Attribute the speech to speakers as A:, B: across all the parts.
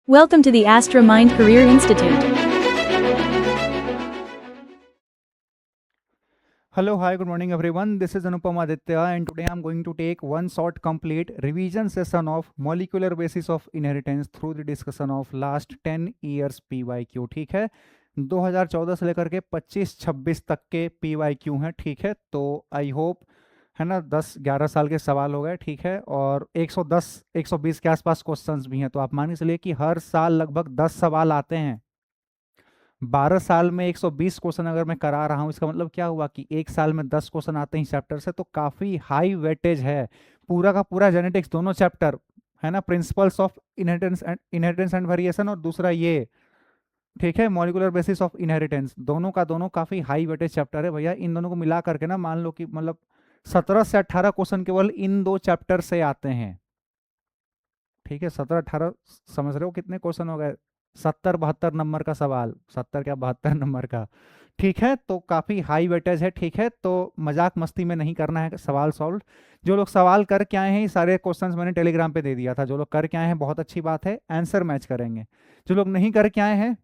A: Welcome to the Astra Mind Career Institute.
B: Hello, hi, good morning everyone. This is Anupam Aditya and today I'm going to take one short complete revision session of molecular basis of inheritance through the discussion of last 10 years PYQ. ठीक है, 2014 से लेकर के 25-26 तक के PYQ हैं. ठीक है, तो आई होप है ना 10-11 साल के सवाल हो गए. ठीक है, और 110-120 के आसपास क्वेश्चंस भी हैं. तो आप मान के चलिए कि हर साल लगभग 10 सवाल आते हैं. 12 साल में 120 क्वेश्चन अगर मैं करा रहा हूँ, इसका मतलब क्या हुआ कि एक साल में 10 क्वेश्चन आते हैं चैप्टर से. तो काफ़ी हाई वेटेज है. पूरा का पूरा जेनेटिक्स दोनों चैप्टर है ना, principles of inheritance and variation, और दूसरा ये ठीक है मॉलिकुलर बेसिस ऑफ इनहेरिटेंस, दोनों का दोनों काफ़ी हाई वेटेज चैप्टर है भैया. इन दोनों को मिला करके ना मान लो कि मतलब 17 से 18 क्वेश्चन केवल इन दो चैप्टर से आते हैं. ठीक है, 17-18 समझ रहे हो कितने क्वेश्चन हो गए? 70-72 नंबर का सवाल, 70 क्या 72 नंबर का. ठीक है, तो काफ़ी हाई वेटेज है. ठीक है, तो मजाक मस्ती में नहीं करना है सवाल सॉल्व. जो लोग सवाल करके आए हैं, सारे क्वेश्चंस मैंने टेलीग्राम पे दे दिया था. जो लोग करके आए हैं बहुत अच्छी बात है, आंसर मैच करेंगे. जो लोग नहीं करके आए हैं,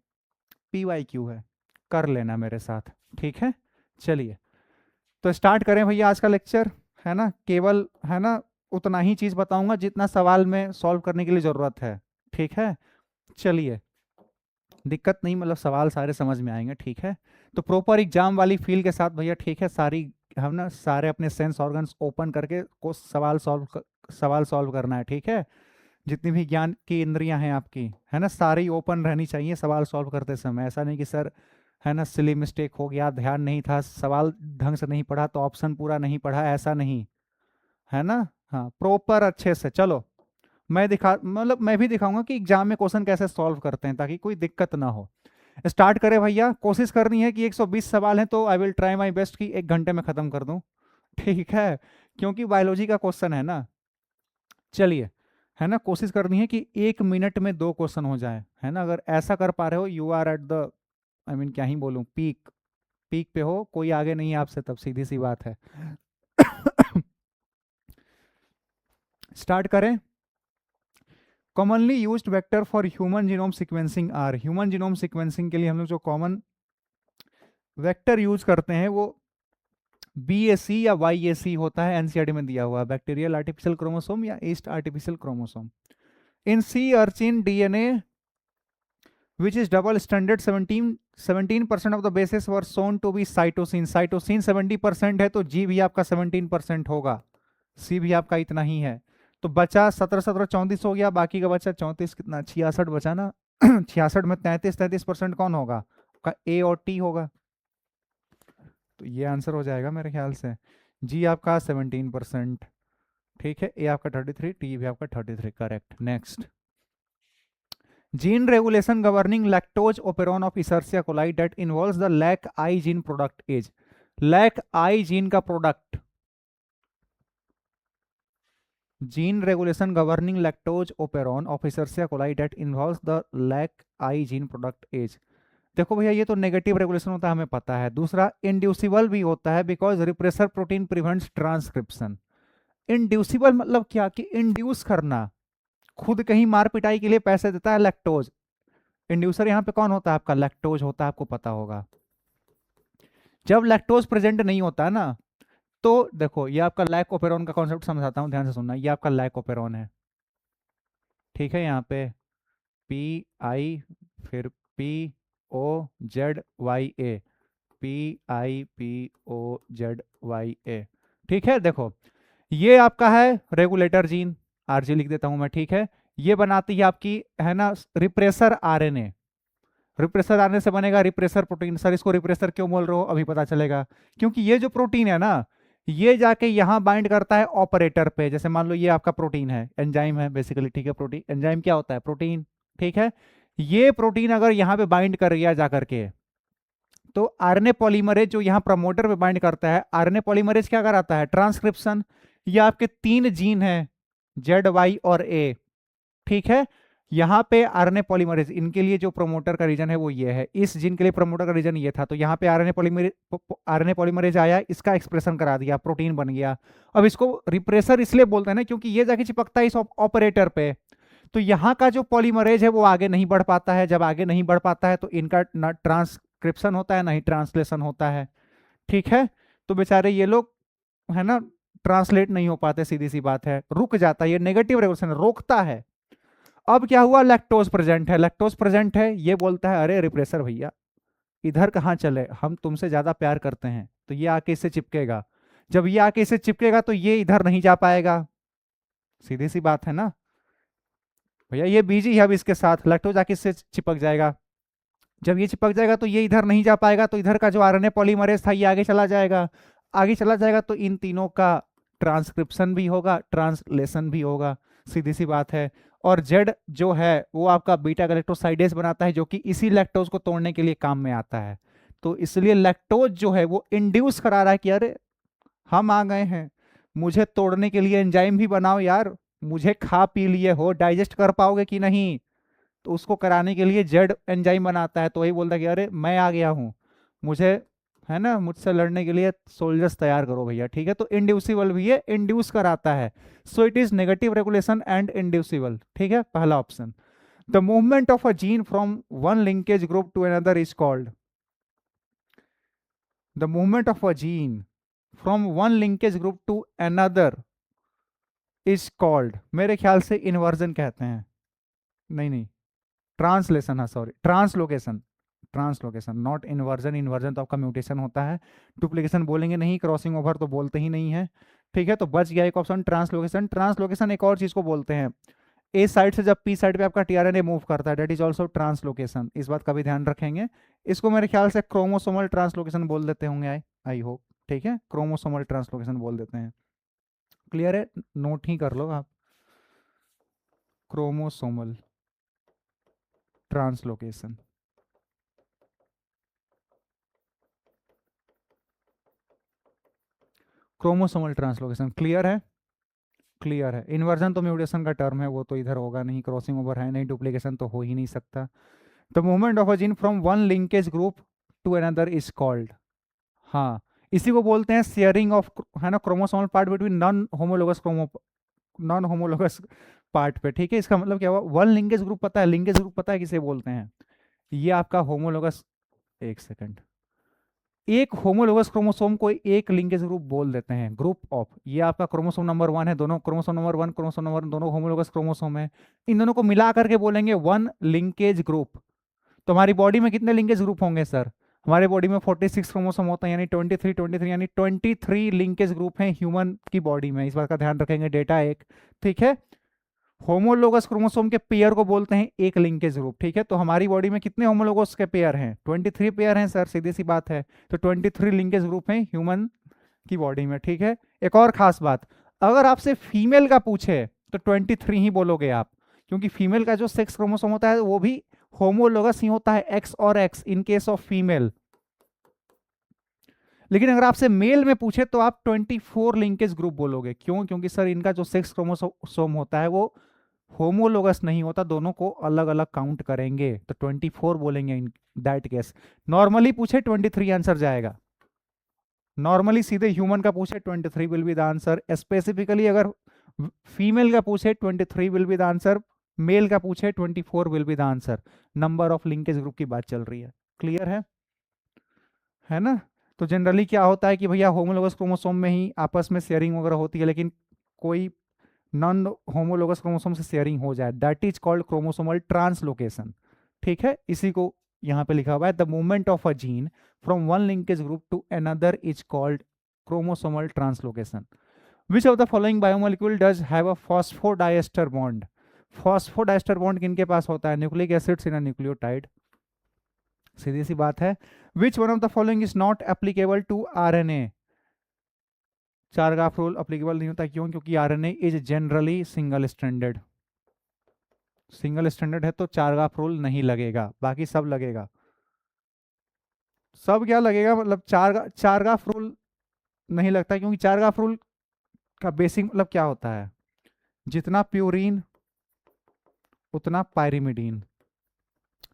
B: PYQ है, कर लेना मेरे साथ. ठीक है, चलिए तो स्टार्ट करें भैया आज का लेक्चर. है ना, केवल है ना उतना ही चीज़ बताऊंगा जितना सवाल में सॉल्व करने के लिए ज़रूरत है. ठीक है, चलिए दिक्कत नहीं, मतलब सवाल सारे समझ में आएंगे. ठीक है, तो प्रॉपर एग्जाम वाली फील के साथ भैया. ठीक है, सारी हम ना सारे अपने सेंस ऑर्गन्स ओपन करके को सवाल सॉल्व करना है. ठीक है, जितनी भी ज्ञान की इंद्रियां हैं आपकी है ना, सारी ओपन रहनी चाहिए सवाल सॉल्व करते समय. ऐसा नहीं कि सर है ना सिली मिस्टेक हो गया, ध्यान नहीं था, सवाल ढंग से नहीं पढ़ा तो ऑप्शन पूरा नहीं पढ़ा, ऐसा नहीं है ना. हाँ, प्रॉपर अच्छे से. चलो मैं भी दिखाऊंगा कि एग्जाम में क्वेश्चन कैसे सॉल्व करते हैं ताकि कोई दिक्कत ना हो. स्टार्ट करें भैया. कोशिश करनी है कि 120 सवाल हैं तो I will try my best कि 1 घंटे में खत्म कर दूं. ठीक है, क्योंकि बायोलॉजी का क्वेश्चन है ना. चलिए, है ना, कोशिश करनी है कि 1 मिनट में 2 क्वेश्चन हो जाए. है ना, अगर ऐसा कर पा रहे हो, you are at the I mean क्या ही बोलूं, पीक पीक पे हो, कोई आगे नहीं है आपसे, तब सीधी सी बात है. स्टार्ट करें. Commonly used vector for human genome sequencing are. Human genome sequencing के लिए हम लोग जो कॉमन वेक्टर यूज करते हैं वो BAC या YAC होता है. एनसीईआरटी में दिया हुआ बैक्टीरियल आर्टिफिशियल क्रोमोसोम या yeast artificial chromosome. In sea urchin DNA which is double stranded, 17% of the bases were shown to be cytosine. Cytosine 70% है तो G भी आपका 17% होगा, C भी आपका इतना ही है. तो बचा 17-17-34 हो गया, बाकी का बचा 34 कितना 66 बचा ना. 66 में 33% कौन होगा आपका? A और T होगा. तो ये आंसर हो जाएगा मेरे ख्याल से. G आपका 17%. ठीक है, A आपका 33, T भी आपका 33. Correct. Next. Gene regulation governing lactose operon of Escherichia coli that involves the LAC-I gene product is. LAC-I gene का product. Gene regulation governing lactose operon of Escherichia coli that involves the LAC-I gene product is. देखो भैया, ये तो negative regulation होता है, हमें पता है. दूसरा इंड्यूसिबल भी होता है because repressor protein prevents transcription. Inducible मतलब क्या कि इंड्यूस करना, खुद कहीं मार पिटाई के लिए पैसे देता है लैक्टोज. इंड्यूसर यहां पे कौन होता है आपका? लैक्टोज होता है, आपको पता होगा. जब लैक्टोज प्रेजेंट नहीं होता है ना, तो देखो ये आपका लैक ओपेरॉन का कॉन्सेप्ट समझाता हूं, ध्यान से सुनना. ये आपका लैक ओपेरॉन है. ठीक है, यहाँ पे PI फिर POZYA, PIPOZYA. ठीक है, देखो ये आपका है रेगुलेटर जीन, RG लिख देता हूं मैं. ठीक है, ये बनाती है आपकी है ना रिप्रेसर RNA. रिप्रेसर आने से बनेगा रिप्रेसर प्रोटीन. सर इसको रिप्रेसर क्यों बोल रहे हो, अभी पता चलेगा. क्योंकि ये जो प्रोटीन है ना, ये जाके यहां बाइंड करता है ऑपरेटर पे. जैसे मान लो ये आपका प्रोटीन है, एंजाइम है बेसिकली. ठीक है, प्रोटीन एंजाइम क्या होता है? प्रोटीन. ठीक है, ये प्रोटीन अगर यहां पे बाइंड कर गया जाकर के, तो आरएनए पॉलीमरेज जो यहां प्रमोटर पे बाइंड करता है, आरएनए पॉलीमरेज क्या कराता है? ट्रांसक्रिप्शन. ये आपके 3 जीन है, ZY और A. ठीक है, यहाँ पे आरएनए पॉलीमरेज, इनके लिए जो प्रोमोटर का रीजन है वो ये है. इस जीन के लिए प्रोमोटर का रीजन ये था, तो यहाँ पे आरएनए पॉलीमरेज आया, इसका एक्सप्रेशन करा दिया, प्रोटीन बन गया. अब इसको रिप्रेसर इसलिए बोलते हैं ना क्योंकि ये जाके चिपकता है इस ऑपरेटर पे. तो यहाँ का जो पॉलीमरेज है वो आगे नहीं बढ़ पाता है। जब आगे नहीं बढ़ पाता है तो इनका ना ट्रांसक्रिप्शन होता है ना ही ट्रांसलेशन होता है, ठीक है। तो बेचारे ये लोग है ना ट्रांसलेट नहीं हो पाते, सीधी सी बात है, रुक जाता है, ये नेगेटिव रेगुलेशन रोकता है। अब क्या हुआ, लैक्टोज प्रेजेंट है, लैक्टोज प्रेजेंट है, ये बोलता है अरे रिप्रेसर भैया इधर कहाँ चले, हम तुमसे ज्यादा प्यार करते हैं, तो ये आके इससे चिपकेगा। जब ये आके इससे चिपकेगा तो ये इधर नहीं जा पाएगा, सीधी सी बात है ना भैया, ये बीजी है अब इसके साथ, लैक्टोज आके इससे चिपक जाएगा। जब ये चिपक जाएगा तो ये इधर नहीं जा पाएगा, तो इधर का जो आरएनए पॉलीमरेज था ये आगे चला जाएगा। आगे चला जाएगा तो इन तीनों का ट्रांसक्रिप्शन भी होगा, ट्रांसलेशन भी होगा, सीधी सी बात है। और जेड जो है वो आपका बीटा गैलेक्टोसाइडेज बनाता है, जो कि इसी लैक्टोज को तोड़ने के लिए काम में आता है। तो इसलिए लैक्टोज जो है वो इंड्यूस करा रहा है कि अरे हम आ गए हैं, मुझे तोड़ने के लिए एंजाइम भी बनाओ यार, मुझे खा पी लिए हो, डाइजेस्ट कर पाओगे कि नहीं। तो उसको कराने के लिए जेड एंजाइम बनाता है, तो वही बोलता है कि अरे मैं आ गया हूँ, मुझे है ना मुझसे लड़ने के लिए सोल्जर्स तैयार करो भैया, ठीक है। तो इंड्यूसिबल भी है, इंड्यूस कराता है, so it is negative regulation and inducible, ठीक है, पहला option. The movement of a gene from one linkage group to another is called, the movement of a gene from one linkage group to another is called, मेरे ख्याल से inversion कहते हैं, नहीं नहीं ट्रांसलेशन, हाँ sorry translocation, translocation not inversion, inversion तो आपका म्यूटेशन होता है, डुप्लीकेशन बोलेंगे नहीं, क्रॉसिंग ओवर तो बोलते ही नहीं है, ठीक है। तो बच गया एक ऑप्शन ट्रांसलोकेशन। ट्रांसलोकेशन एक और चीज को बोलते हैं, ए साइड से जब पी साइड पे आपका टीआरएनए मूव करता है, डेट इज ऑल्सो ट्रांसलोकेशन, इस बात का भी ध्यान रखेंगे। इसको मेरे ख्याल से क्रोमोसोमल ट्रांसलोकेशन बोल देते होंगे, आई होप, ठीक है, क्रोमोसोमल ट्रांसलोकेशन बोल देते हैं, क्लियर है, नोट ही कर लो आप, chromosomal translocation. Chromosomal translocation clear है, क्लियर है। इन्वर्जन तो म्यूटेशन का टर्म है, वो तो इधर होगा नहीं, क्रॉसिंग ओवर है नहीं, डुप्लीकेशन तो हो ही नहीं सकता। The movement of a gene from one linkage group to another is called, हाँ इसी को बोलते हैं शेयरिंग ऑफ, है ना, chromosomal part between non homologous part पे, ठीक है। इसका मतलब क्या हुआ, वन लिंकेज ग्रुप पता है, लिंकेज ग्रुप पता है किसे बोलते हैं, ये आपका होमोलोगस, एक सेकंड, एक होमोलोगस क्रोमोसोम को एक लिंकेज ग्रुप बोल देते हैं, ग्रुप ऑफ, ये आपका क्रोमोसोम नंबर 1 है, दोनों क्रोमोसोम नंबर 1 क्रोमोसोम नंबर 1 दोनों होमोलोगस क्रोमोसोम है, इन दोनों को मिला करके बोलेंगे वन लिंकेज ग्रुप। तो हमारी बॉडी में कितने लिंकेज ग्रुप होंगे सर, हमारे बॉडी में 46 क्रोमोसोम होता है, यानी 23 यानी 23 लिंकेज ग्रुप हैं ह्यूमन की बॉडी में, इस बात का ध्यान रखेंगे, डेटा एक, ठीक है। होमोलोगस क्रोमोसोम के पेयर को बोलते हैं एक लिंकेज ग्रुप, ठीक है। तो हमारी बॉडी में कितने होमोलोगस के पेयर हैं, 23 पेयर हैं सर, सीधी सी बात है। तो 23 लिंकेज ग्रुप हैं ह्यूमन की बॉडी में, ठीक है। एक और खास बात, अगर आपसे फीमेल का पूछे तो 23 ही बोलोगे आप, क्योंकि फीमेल का जो सेक्स क्रोमोसोम होता है वो भी होमोलोगस ही होता है, एक्स और x in case of female. लेकिन अगर आपसे मेल में पूछे तो आप 24 लिंकेज ग्रुप बोलोगे, क्यों, क्योंकि सर इनका जो सेक्स क्रोमोसोम होता है वो होमोलोगस नहीं होता, दोनों को अलग अलग काउंट करेंगे, तो 24 बोलेंगे इन दैट केस। नॉर्मली पूछे 23 आंसर जाएगा, नॉर्मली सीधे ह्यूमन का पूछे 23 will be the answer, specifically अगर फीमेल का पूछे 23 will be the answer, male का पूछे 24 will be the answer, number of linkage group की बात चल रही है, क्लियर है ना। तो जनरली क्या होता है कि भैया होमोलोगस क्रोमोसोम में ही आपस में शेयरिंग वगैरह होती है, लेकिन कोई नॉन होमोलोगस क्रोमोसोम से शेयरिंग हो जाए, that is called chromosomal translocation, ठीक है। इसी को यहाँ पे लिखा हुआ है, the movement of a gene from one linkage group to another is called chromosomal translocation. Which of the following biomolecule does have a phosphodiester bond, phosphodiester bond किनके पास होता है, nucleic acids in a nucleotide, सीधी सी बात है। Which one of the following is not applicable to RNA, Chargaff rule applicable नहीं होता, क्यों, क्योंकि RNA is generally single stranded, single stranded है तो चारगाफ रूल नहीं लगेगा, बाकी सब लगेगा। सब क्या लगेगा, मतलब चारगाफ रूल नहीं लगता, क्योंकि चारगाफ रूल का बेसिक मतलब क्या होता है, जितना प्यूरिन उतना पायरिमिडीन।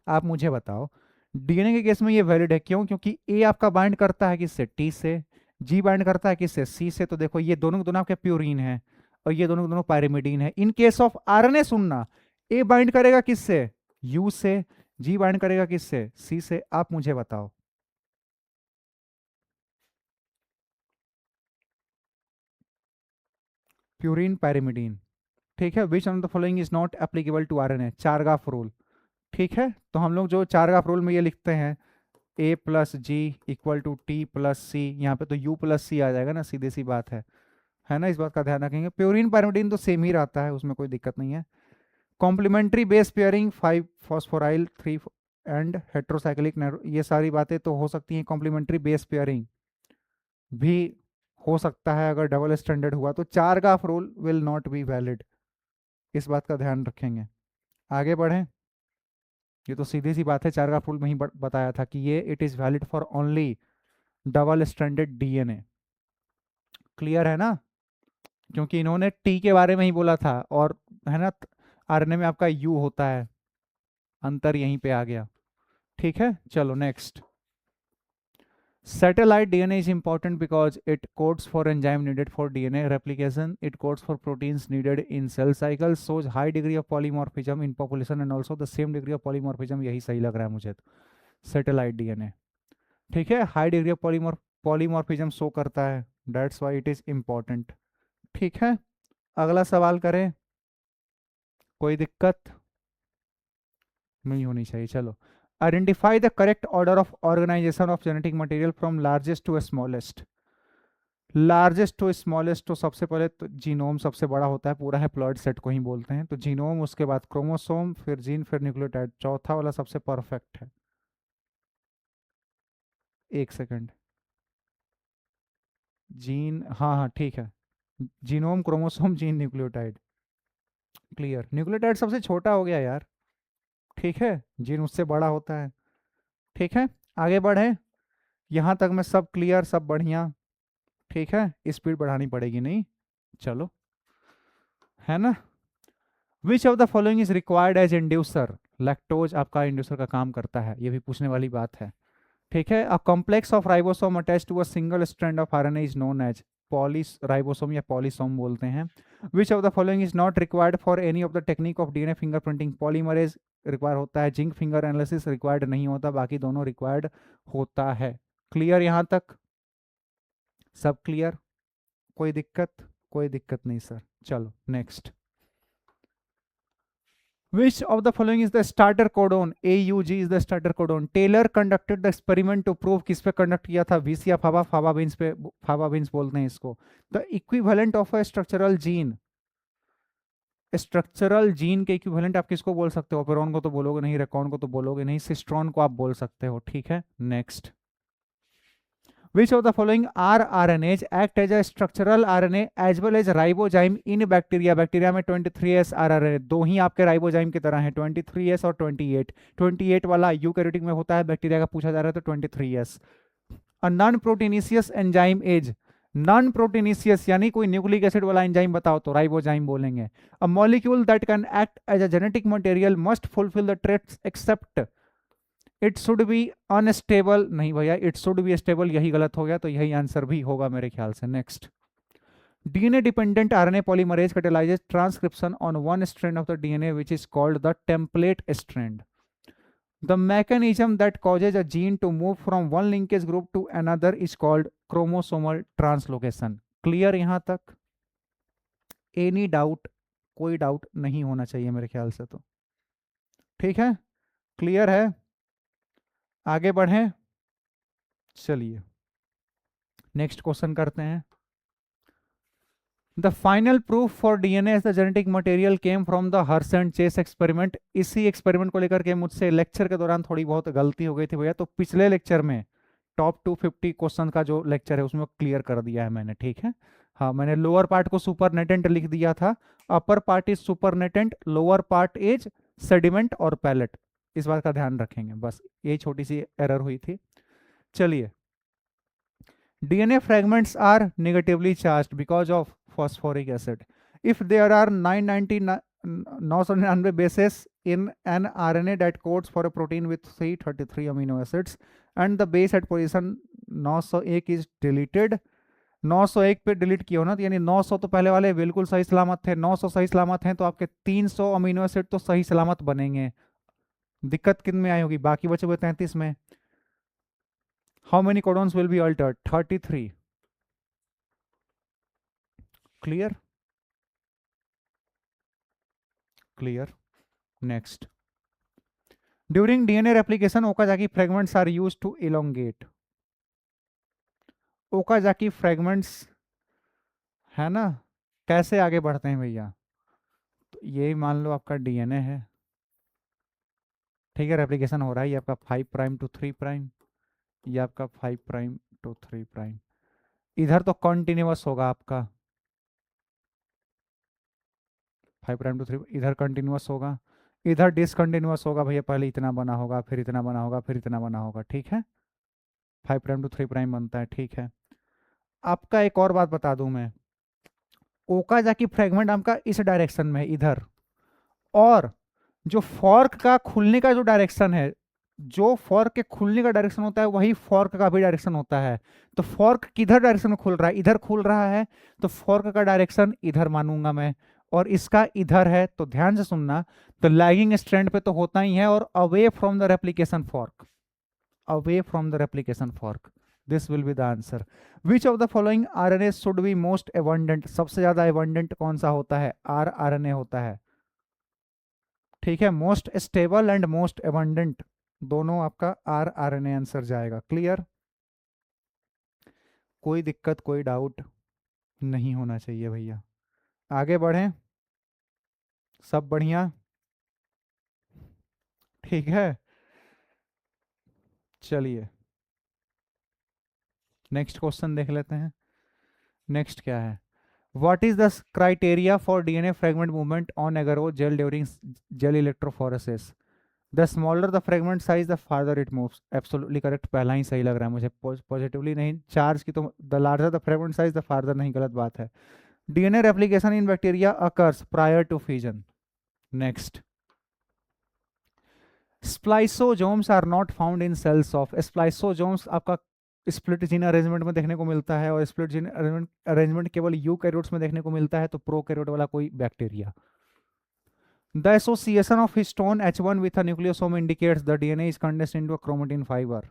B: आप मुझे बताओ, डीएनए के केस में ये वैलिड है, क्यों, क्योंकि ए आपका बाइंड करता है किससे, टी से, जी बाइंड करता है किससे, सी से, तो देखो ये दोनों के दोनों आपके प्यूरिन है और ये दोनों के दोनों पायरिमिडीन है। इन केस ऑफ आरएनए सुनना, ए बाइंड करेगा किससे? यू से। जी बाइंड करेगा किससे? सी से। आप मुझे बताओ। Purine pyrimidine. ठीक है। Which of the following is not applicable to RNA? Chargaff rule. ठीक है, तो हम लोग जो चारगाफ रूल में ये लिखते हैं A plus G equal to T plus C, यहाँ पे तो यू प्लस सी आ जाएगा ना, सीधी सी बात है ना, इस बात का ध्यान रखेंगे। प्यूरिन पैरिमिडीन तो सेम ही रहता है, उसमें कोई दिक्कत नहीं है। Complementary base pairing 5 phosphoryl 3 end heterocyclic, ये सारी बातें तो हो सकती हैं। कॉम्प्लीमेंट्री बेस पेयरिंग भी हो सकता है अगर डबल स्टैंडर्ड हुआ तो। चारगाफ rule will not be valid, इस बात का ध्यान रखेंगे। आगे बढ़ें। ये तो सीधी सी बात है, चारगाफ रूल में ही बताया था कि ये it is valid for only double standard DNA. Clear है ना? क्योंकि इन्होंने टी के बारे में ही बोला था, और है ना, आरएनए में आपका यू होता है, अंतर यहीं पे आ गया। ठीक है, चलो next. Satellite DNA is important because it codes for enzyme needed for DNA replication. It codes for proteins needed in cell cycles. Shows high degree of polymorphism in population and also the same degree of polymorphism. यही सही लग रहा है मुझे तो। Satellite DNA, ठीक है, high degree of polymorphism show करता है, that's why it is important. ठीक है, अगला सवाल करें। कोई दिक्कत नहीं होनी चाहिए। चलो, identify the correct order of organization of genetic material from largest to smallest. Largest to smallest, तो सबसे पहले तो जीनोम सबसे बड़ा होता है, पूरा है प्लॉइड सेट को ही बोलते हैं, तो जीनोम, उसके बाद क्रोमोसोम, फिर जीन, फिर न्यूक्लियोटाइड, चौथा वाला सबसे परफेक्ट है। एक सेकंड, जीन, हाँ हाँ ठीक है, genome, chromosome, gene, nucleotide. Clear, nucleotide सबसे छोटा हो गया यार। ठीक है, जीन उससे बड़ा होता है। ठीक है, आगे बढ़े। यहां तक मैं सब क्लियर, सब बढ़िया। ठीक है, स्पीड बढ़ानी पड़ेगी नहीं, चलो, है ना। Which of the following is required as inducer? Lactose आपका इंड्यूसर का काम करता है, ये भी पूछने वाली बात है। ठीक है, a complex of ribosome attach to a single strand of RNA is known as poly ribosome या पॉलीसोम बोलते हैं। Which of the following is not required for any of the technique of DNA fingerprinting? Polymerase require होता है, zinc finger analysis required नहीं होता, बाकी दोनों required होता है। क्लियर यहां तक? सब क्लियर? कोई दिक्कत? कोई दिक्कत नहीं सर। चलो next. Which of the following is the starter codon? AUG is the starter codon. Taylor conducted the experiment to prove किस पे कंडक्ट किया था? VC या फावा, फावा बीन्स पे, फावा बीन्स बोलते हैं इसको। The equivalent of a structural gene, structural gene के इक्विवेलेंट आप किसको बोल सकते हो? पेरोन को तो बोलोगे नहीं, रेकॉन को तो बोलोगे नहीं, सिस्ट्रॉन को आप बोल सकते हो। ठीक है, next. Which of the following rRNAs act as a structural RNA as well as ribozyme in bacteria? Bacteria में 23S rRNA, दो ही आपके राइबोजाइम की तरह हैं, 23S और 28। 28 वाला यूकैरियोटिक में होता है, बैक्टीरिया का पूछा जा रहा है तो 23S। A non proteinaceous enzyme as, non proteinaceous यानी कोई न्यूक्लिक एसिड वाला एंजाइम बताओ तो राइबोजाइम बोलेंगे। A molecule that can act as a genetic material must fulfil the traits except it should be unstable, नहीं भैया, इट शुड बी स्टेबल, यही गलत हो गया, तो यही आंसर भी होगा मेरे ख्याल से। Next. DNA dependent RNA polymerase catalyses transcription on one strand of the DNA which is called the template strand. The mechanism that causes a gene to move from one linkage group to another is called chromosomal translocation. Clear यहां तक? Any doubt? कोई doubt नहीं होना चाहिए मेरे ख्याल से तो। ठीक है, क्लियर है? आगे बढ़ें। चलिए नेक्स्ट क्वेश्चन करते हैं। The final proof for DNA as the genetic material came from the Hershey and Chase experiment. इसी एक्सपेरिमेंट को लेकर के मुझसे लेक्चर के दौरान थोड़ी बहुत गलती हो गई थी भैया, तो पिछले लेक्चर में टॉप 250 क्वेश्चन का जो लेक्चर है उसमें क्लियर कर दिया है मैंने। ठीक है, हाँ, मैंने लोअर पार्ट को सुपरनेटेंट लिख दिया था, upper part is supernatant, lower part is sediment और पैलेट, इस बात का ध्यान रखेंगे, बस यही छोटी सी एरर हुई थी। चलिए, DNA fragments are negatively charged because of phosphoric acid. If there are 999 bases in an RNA that codes for a protein with 333 amino acids and the base at position 901 is deleted, 901 पे delete किया हो ना, तो यानी 900 तो पहले वाले बिल्कुल सही सलामत थे, 900 सही सलामत हैं, तो आपके 300 अमीनो एसिड तो सही सलामत बनेंगे। दिक्कत किन में आई होगी? बाकी बचे हुए 33 में। How many codons will be altered? 33। Clear? Clear. Next, during DNA replication Okazaki fragments are used to elongate. Okazaki fragments है ना, कैसे आगे बढ़ते हैं भैया? तो ये मान लो आपका डीएनए है, ठीक है, रेप्लिकेशन हो रहा है, ये आपका 5 प्राइम टू 3 प्राइम, ये आपका 5 प्राइम टू 3 प्राइम। इधर तो कंटिन्यूअस होगा आपका 5 प्राइम टू 3, इधर कंटिन्यूअस होगा, इधर डिसकंटिन्यूअस होगा भैया, पहले इतना बना होगा, फिर इतना बना होगा, फिर इतना बना होगा, ठीक है, 5 प्राइम टू 3 प्राइम बनता है, ठीक है। आपका एक और बात बता दूं मैं, ओकाजाकी फ्रेगमेंट आपका इस डायरेक्शन में है इधर, और जो फॉर्क का खुलने का जो डायरेक्शन है, जो फॉर्क के खुलने का डायरेक्शन होता है वही फॉर्क का भी डायरेक्शन होता है। तो फॉर्क किधर डायरेक्शन में खुल रहा है? इधर खुल रहा है, तो फॉर्क का डायरेक्शन इधर मानूंगा मैं, और इसका इधर है, तो ध्यान से सुनना, तो लैगिंग स्ट्रैंड पे तो होता ही है, और away from the replication fork, away from the replication fork, this will be the answer. Which of the following RNA should be most abundant? सबसे ज्यादा एबंडेंट कौन सा होता है? आरएनए होता है, ठीक है, most stable and most abundant, दोनों आपका आरएनए आंसर जाएगा। क्लियर? कोई दिक्कत, कोई डाउट नहीं होना चाहिए भैया। आगे बढ़ें, सब बढ़िया, ठीक है, चलिए नेक्स्ट क्वेश्चन देख लेते हैं। नेक्स्ट क्या है? What is the criteria for DNA fragment movement on agarose gel during gel electrophoresis? The smaller the fragment size the farther it moves. Absolutely correct, पहला ही सही लग रहा है मुझे, पॉजिटिवली नहीं, चार्ज की तो the larger the fragment size the farther नहीं, गलत बात है। DNA replication in bacteria occurs prior to fusion. Next, spliceosomes are not found in cells of. Spliceosomes आपका स्प्लिट जीन अरेंजमेंट में देखने को मिलता है, और स्प्लिट जीन अरेंजमेंट केवल यूकैरियोट्स में देखने को मिलता है, तो प्रोकैरियोट वाला कोई bacteria. The association of histone H1 with a nucleosome indicates the DNA is condensed into a chromatin fiber.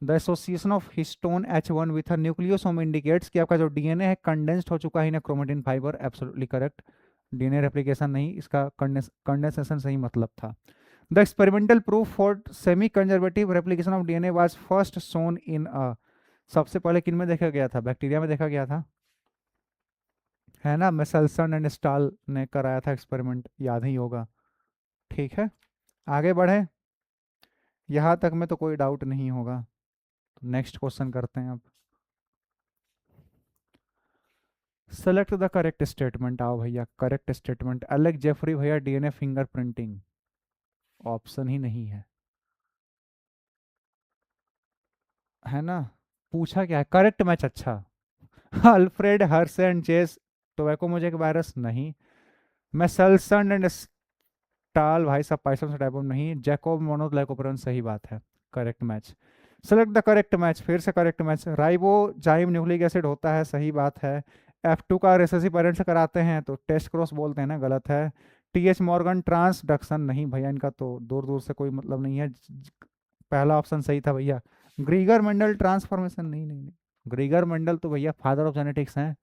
B: The association of histone H1 with a nucleosome indicates कि आपका जो डीएनए है कंडेंस्ड हो चुका है in chromatin fibre. Absolutely correct, DNA replication नहीं, इसका condensation सही मतलब था। The experimental proof for semi conservative replication of DNA was first shown in a. सबसे पहले किन में देखा गया था? बैक्टीरिया में देखा गया था, है ना, मेसेल्सन एंड स्टाल ने कराया था एक्सपेरिमेंट, याद ही होगा, ठीक है। आगे बढ़े, यहां तक में तो कोई डाउट नहीं होगा, तो नेक्स्ट क्वेश्चन करते हैं अब। Select the correct statement. आओ भैया, करेक्ट स्टेटमेंट। अलग जेफरी भैया डीएनए फिंगरप्रिंटिंग ऑप्शन ही नहीं है ना, पूछा क्या है? करेक्ट मैच, अच्छा। Alfred Hershey and Chase tobacco mosaic virus नहीं, मेसेल्सन एंड स्टाल भाई सब पाइथन टाइप नहीं, जैकोब मोनोग्लाइकोपेरॉन सही बात है, correct match. Select the correct match, फिर से correct match. Ribozyme nucleic acid होता है, सही बात है। F2 का रेसेसिव पेरेंट से कराते हैं तो टेस्ट क्रॉस बोलते हैं ना, गलत है। TH मॉर्गन ट्रांसडक्शन नहीं भैया, इनका तो दूर दूर से कोई मतलब नहीं है, पहला ऑप्शन सही था भैया। ग्रीगर मेंडल ट्रांसफॉर्मेशन नहीं, नहीं, नहीं। ग्रीगर मेंडल तो भैया फादर ऑफ जेनेटिक्स हैं,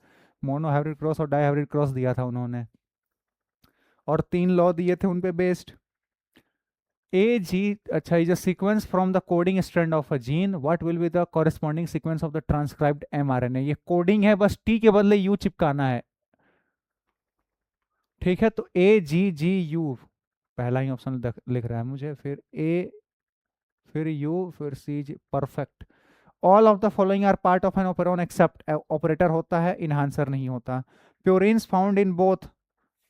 B: मोनो हाइब्रिड क्रॉस और डाई हाइब्रिड क्रॉस दिया था उन्होंने, और 3 लॉ दिए थे उन पे बेस्ड। A G, अच्छा, is a sequence from the coding strand of a gene. What will be the corresponding sequence of the transcribed mRNA? ये कोडिंग है, बस T के बदले U चिपकाना है, ठीक है। तो AGGU पहला ही ऑप्शन लिख रहा है मुझे, फिर A, फिर U, फिर CG, perfect. All of the following are part of an operon except, operator होता है, इनहांसर नहीं होता। Purines found in both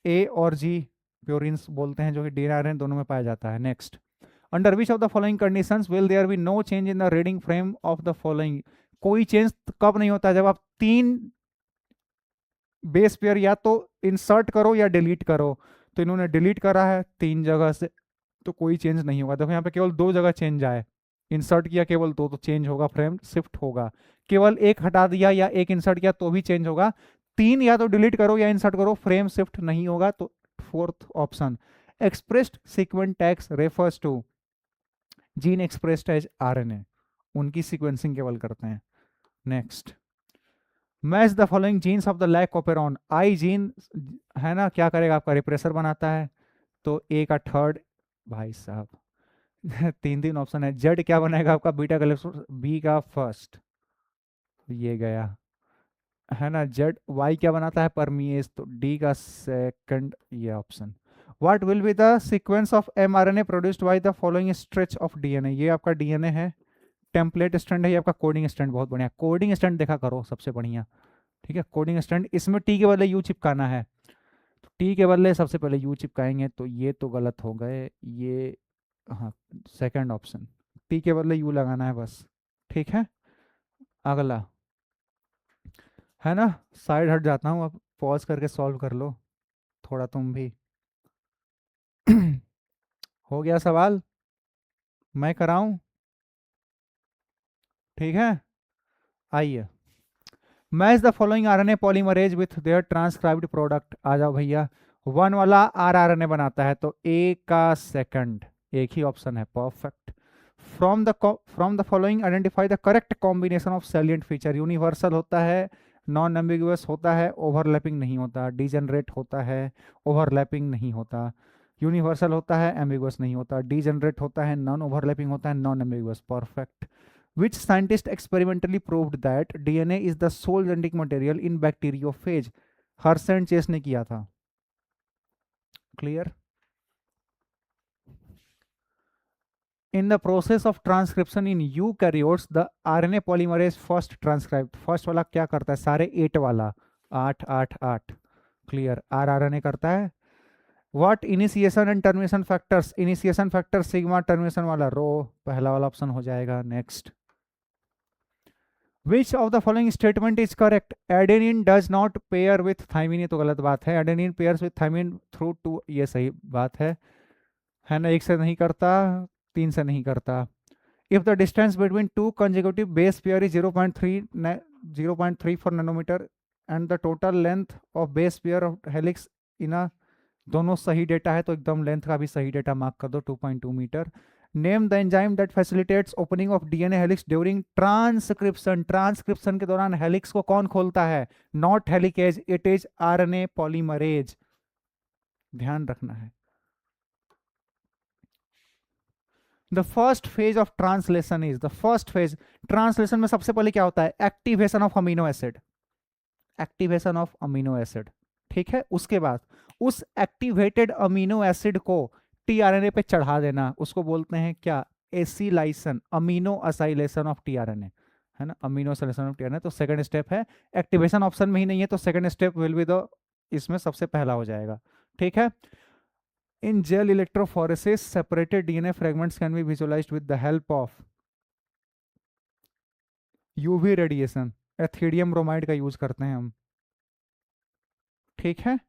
B: A और G, प्योरिन्स बोलते हैं, जो कि DNRN दोनों में पाया जाता है। Next, under which of the following conditions will there be no change in the reading frame of the following? कोई चेंज कब नहीं होता? जब आप 3 बेस पेयर या तो इंसर्ट करो या डिलीट करो, तो इन्होंने डिलीट करा है 3 जगह से, तो कोई चेंज नहीं होगा। देखो यहाँ पे केवल 2 जगह चेंज आए, इंसर्ट किया केवल 2, तो चेंज होगा, फ्रेम शिफ्ट होगा। केवल एक हटा दिया या एक इंसर्ट किया तो भी चेंज होगा। 3 या तो डिलीट करो या इंसर्ट करो, फ्रेम शिफ्ट नहीं होगा। तो fourth option, expressed sequence tags refers to gene expressed as RNA, उनकी सीक्वेंसिंग केवल करते हैं। Next, match the following genes of the lac operon. I gene है ना, क्या करेगा आपका, रिप्रेसर बनाता है। तो ए का थर्ड, भाई साहब तीन तीन ऑप्शन है। जेड क्या बनाएगा आपका, बीटा गैलेक्टोन, बी का फर्स्ट, ये गया है ना। जेड वाई क्या बनाता है, परमिएज, तो डी का सेकंड ये option. What will be the sequence of mRNA produced by the following stretch of DNA. ये आपका डीएनए है। टेम्पलेट स्टैंड है, ये आपका कोडिंग स्टैंड, बहुत बढ़िया। कोडिंग स्टैंड देखा करो सबसे बढ़िया, ठीक है। कोडिंग स्टैंड, इसमें टी के बदले यू चिपकाना है, तो टी के बदले सबसे पहले यू चिपकाएंगे, तो ये तो गलत हो गए ये। हाँ, सेकंड ऑप्शन, टी के बदले यू लगाना है बस, ठीक है। अगला है ना, साइड हट जाता हूँ, अब पॉज करके सॉल्व कर लो थोड़ा तुम भी हो गया सवाल, मैं कराऊं, ठीक है। आइए, match the following RNA polymerase with their transcribed product. आ जाओ भैया, वन वाला आरआरएनए बनाता है, तो ए का सेकंड, एक ही ऑप्शन है, perfect. From the following identify the correct combination of salient feature. Universal होता है, नॉन एम्बिगुअस होता है, ओवरलैपिंग नहीं होता। डिजनरेट होता है, ओवरलैपिंग नहीं होता। यूनिवर्सल होता है, एम्बिगुअस नहीं होता। डिजनरेट होता है, नॉन ओवरलैपिंग होता है, non ambiguous, perfect. Which scientist experimentally proved that DNA is the sole genetic material in bacteriophage? Hershey Chase ने किया था, clear. In the process of transcription in eukaryotes, the RNA polymerase first transcribed। First वाला क्या करता है, सारे 8 वाला, 8 8 8, clear, rRNA करता है। What initiation and termination factors, initiation factor sigma, termination वाला रो, पहला वाला ऑप्शन हो जाएगा। Next, Which of the following statement is correct? Adenine does not pair with thymine, ये तो गलत बात है। Adenine pairs with thymine through 2, ये सही बात है ना। एक से नहीं करता, 3 से नहीं करता। If the distance between two consecutive base pair is 0.34 nanometer and the total length of base pair of helix in a, दोनों सही डेटा है, तो एकदम लेंथ का भी सही डेटा मार्क कर दो, 2.2 metre. Name the enzyme that facilitates opening of DNA helix during transcription. Transcription के दौरान हेलिक्स को कौन खोलता है, not helicase, it is RNA polymerase, ध्यान रखना है। The first phase of translation is, the first phase translation में सबसे पहले क्या होता है, activation of amino acid, activation of amino acid, ठीक है। उसके बाद उस एक्टिवेटेड अमीनो एसिड को टीआरएनए पे चढ़ा देना, उसको बोलते हैं क्या, एसिलाइसन, अमीनो असाइलेशन ऑफ टीआरएनए, है ना, अमीनो असाइलेशन ऑफ टीआरएनए। तो सेकंड स्टेप है, एक्टिवेशन ऑप्शन में ही नहीं है, तो second step will be the, इसमें सबसे पहला हो जाएगा, ठीक है। In gel electrophoresis separated DNA fragments can be visualised with the help of UV radiation, ethidium bromide का यूज करते हैं हम, ठीक है।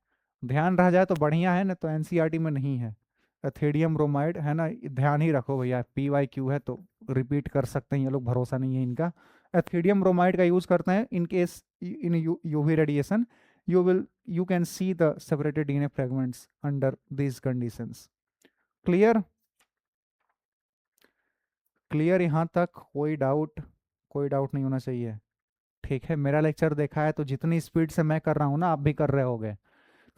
B: ध्यान रह जाए तो बढ़िया है ना, तो एनसीईआरटी में नहीं है। एथिडियम ब्रोमाइड है ना, ध्यान ही रखो भैया, PYQ है तो रिपीट कर सकते हैं ये लोग, भरोसा नहीं है इनका। एथिडियम ब्रोमाइड का यूज करते हैं in case in UV radiation, you can see the separated DNA fragments under these conditions. Clear, clear यहाँ तक, कोई डाउट नहीं होना चाहिए, ठीक है। मेरा लेक्चर देखा है तो जितनी स्पीड से मैं कर रहा हूँ ना, आप भी कर रहे होगे।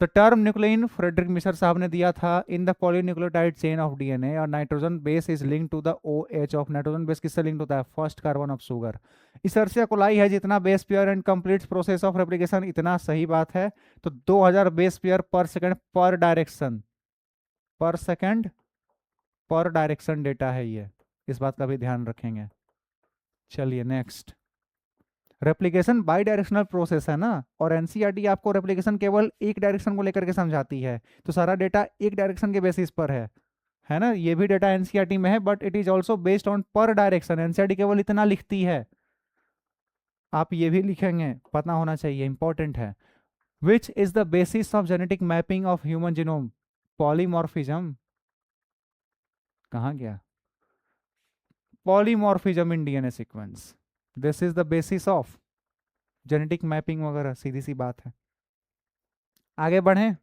B: तो टर्म न्यूक्लियन फ्रेडरिक मिशर साहब ने दिया था, in the polynucleotide chain of DNA और nitrogen base is link to the OH of, nitrogen base किससे लिंक होता है, first carbon of sugar. Escherichia coli है, जितना base pair and complete process of replication, इतना सही बात है। तो 2000 base pair per second per direction, per second per direction data है ये, इस बात का भी ध्यान रखेंगे। चलिए next, replication by directional process है ना, और एनसीईआरटी आपको रेप्लिकेशन केवल एक डायरेक्शन को लेकर के समझाती है, तो सारा डेटा एक डायरेक्शन के बेसिस पर है ना। ये भी डेटा एनसीईआरटी में है, but it is also based on पर डायरेक्शन। एनसीईआरटी केवल इतना लिखती है, आप ये भी लिखेंगे, पता होना चाहिए, इंपॉर्टेंट है। Which is the basis of genetic mapping of human genome, polymorphism, कहाँ गया, polymorphism in DNA sequence, this is the basis of genetic mapping वगैरह, सीधी सी बात है। आगे बढ़ें,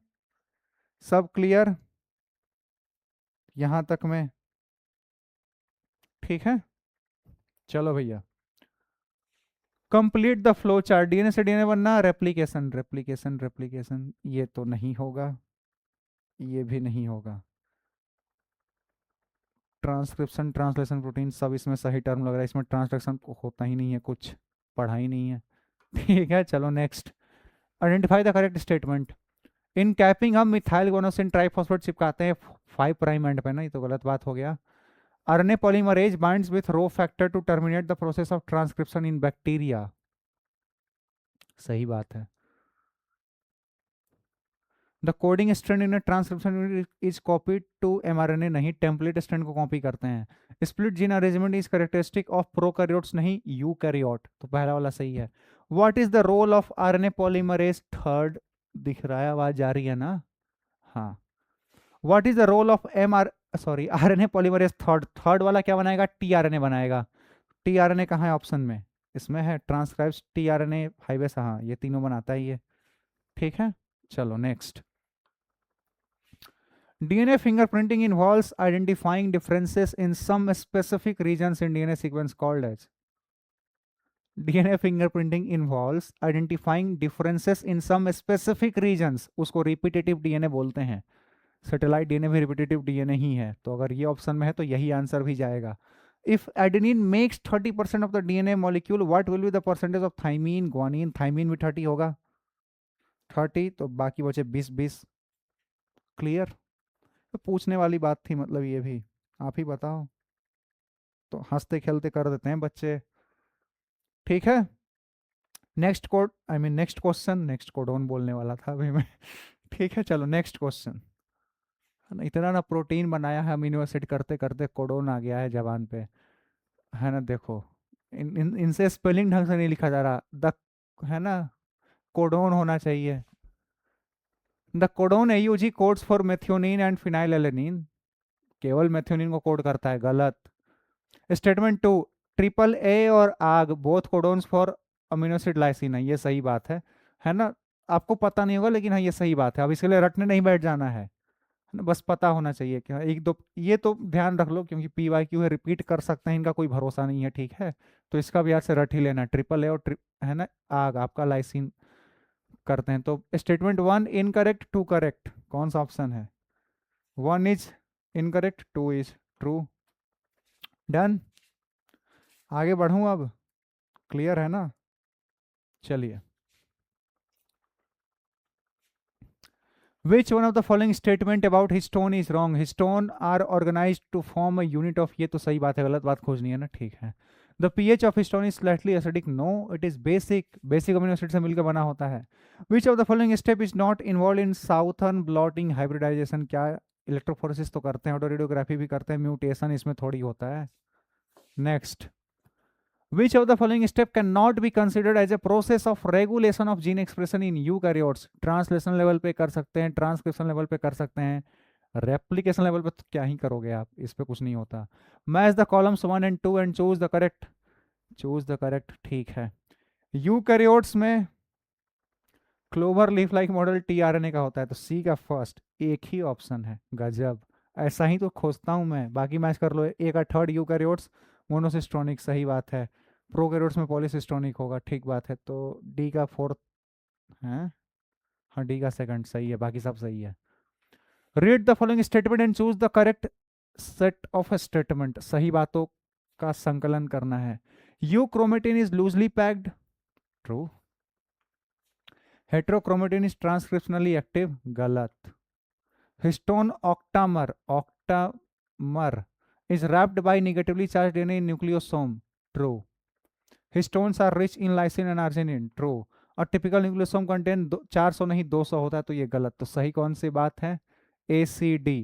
B: सब क्लियर यहां तक में? ठीक है, चलो भैया, complete the flow chart. DNA से डीएनए बनना, रेप्लिकेशन रेप्लिकेशन रेप्लिकेशन, ये तो नहीं होगा, ये भी नहीं होगा। ट्रांसक्रिप्शन ट्रांसलेशन प्रोटीन सब इसमें सही टर्म लग रहा है, इसमें ट्रांसलेशन होता ही नहीं है, कुछ पढ़ा ही नहीं है। ठीक है, चलो next. Identify the correct statement. In capping हम मिथाइल गोनोसिन ट्राइफॉस्फेट चिपकाते हैं 5 प्राइम एंड पे ना, ये तो गलत बात हो गया। RNA polymerase binds with rho factor to terminate the process of transcription in bacteria, सही बात है। The coding strand in transcription is copied to mRNA, नहीं, टेम्पलेट स्ट्रैंड को कॉपी करते हैं। Split gene arrangement is characteristic of prokaryotes, नहीं, eukaryote, तो पहला वाला सही है। What is the role of RNA polymerase third, दिख रहा है, आवाज जा रही है ना? हाँ। What is the role of RNA polymerase third, third वाला क्या बनाएगा? टीआरएनए बनाएगा। टीआरएनए कहाँ है ऑप्शन में? इसमें है, ट्रांसक्राइब्स टीआरएनए हाईवेस, हाँ, ये तीनों बनाता है ये। ठीक है, चलो next. DNA fingerprinting involves identifying differences in some specific regions in DNA sequence called as. DNA fingerprinting involves identifying differences in some specific regions, उसको repetitive DNA बोलते हैं। सैटेलाइट डीएनए भी रिपीटेटिव डीएनए ही है, तो अगर ये ऑप्शन में है तो यही आंसर भी जाएगा। If adenine makes 30% of the DNA molecule, what will be the percentage of thymine guanine? Thymine भी 30 होगा, 30, तो बाकी बचे 20-20। क्लियर? तो पूछने वाली बात थी, मतलब ये भी आप ही बताओ, तो हंसते खेलते कर देते हैं बच्चे। ठीक है, next code, I mean next question, next codon बोलने वाला था अभी मैं। ठीक है, चलो नेक्स्ट क्वेश्चन। इतना ना प्रोटीन बनाया है अमीनो एसिड करते करते कोडोन आ गया है जबान पे, है ना? देखो, इनसे स्पेलिंग ढंग से नहीं लिखा जा रहा, द, है ना, कोडोन होना चाहिए। The codon AUG codes for methionine and phenylalanine, केवल मेथियोनिन को कोड करता है, गलत। स्टेटमेंट 2, ट्रिपल ए और आग both codons for amino acid lysine है, ये सही बात है ना? आपको पता नहीं होगा, लेकिन हाँ, ये सही बात है, अब इसके लिए रटने नहीं बैठ जाना है ना, बस पता होना चाहिए कि हाँ, एक दो ये तो ध्यान रख लो, क्योंकि PYQ है, रिपीट कर सकते हैं, इनका कोई भरोसा नहीं है। ठीक है, तो इसका भी याद से रट ही लेना, ट्रिपल ए और है ना, आग आपका लाइसिन करते हैं। तो स्टेटमेंट 1 इनकरेक्ट, 2 करेक्ट, कौन सा ऑप्शन है? 1 is incorrect, 2 is true. Done, आगे बढ़ूं अब? क्लियर है ना? चलिए, Which one of the following statement about histone is wrong? Histone are organized to form a unit of, ये तो सही बात है, गलत बात खोजनी है ना? ठीक है। The pH of histone is slightly acidic. No, it is basic. Basic amino acid से मिलकर बना होता है। Which of the following step is not involved in southern blotting hybridization? क्या इलेक्ट्रोफोरेसिस तो करते हैं, ऑटोरेडियोग्राफी भी करते हैं, म्यूटेशन इसमें थोड़ी होता है। Next, Which of the following step cannot be considered as a process of regulation of gene expression in eukaryotes? Translation level पे कर सकते हैं, ट्रांसक्रिप्शन लेवल पे कर सकते हैं, रेप्लिकेशन लेवल पे तो क्या ही करोगे आप, इस पे कुछ नहीं होता। Match the columns 1 and 2 and choose the correct, choose the correct. ठीक है, यूकैरियोट्स में clover leaf like model tRNA का होता है, तो सी का फर्स्ट एक ही ऑप्शन है। गजब, ऐसा ही तो खोजता हूं मैं, बाकी मैच कर लो। ए का थर्ड यूकैरियोट्स मोनोसिस्टोनिक, सही बात है। प्रोकैरियोट्स में पॉलीसिस्टोनिक होगा, ठीक बात है। तो डी का फोर्थ है, हाँ, डी का सेकंड सही है, बाकी सब सही है। Read the following statement and choose the correct set of statement, सही बातों का संकलन करना है। Euchromatin is loosely packed, true. Heterochromatin is transcriptionally active, गलत। Histone octamer is wrapped by negatively charged DNA in nucleosome, true. Histones are rich in lysine and arginine, true. और typical nucleosome content 400 नहीं 200 होता है, तो ये गलत। तो सही कौन सी बात है? ACD।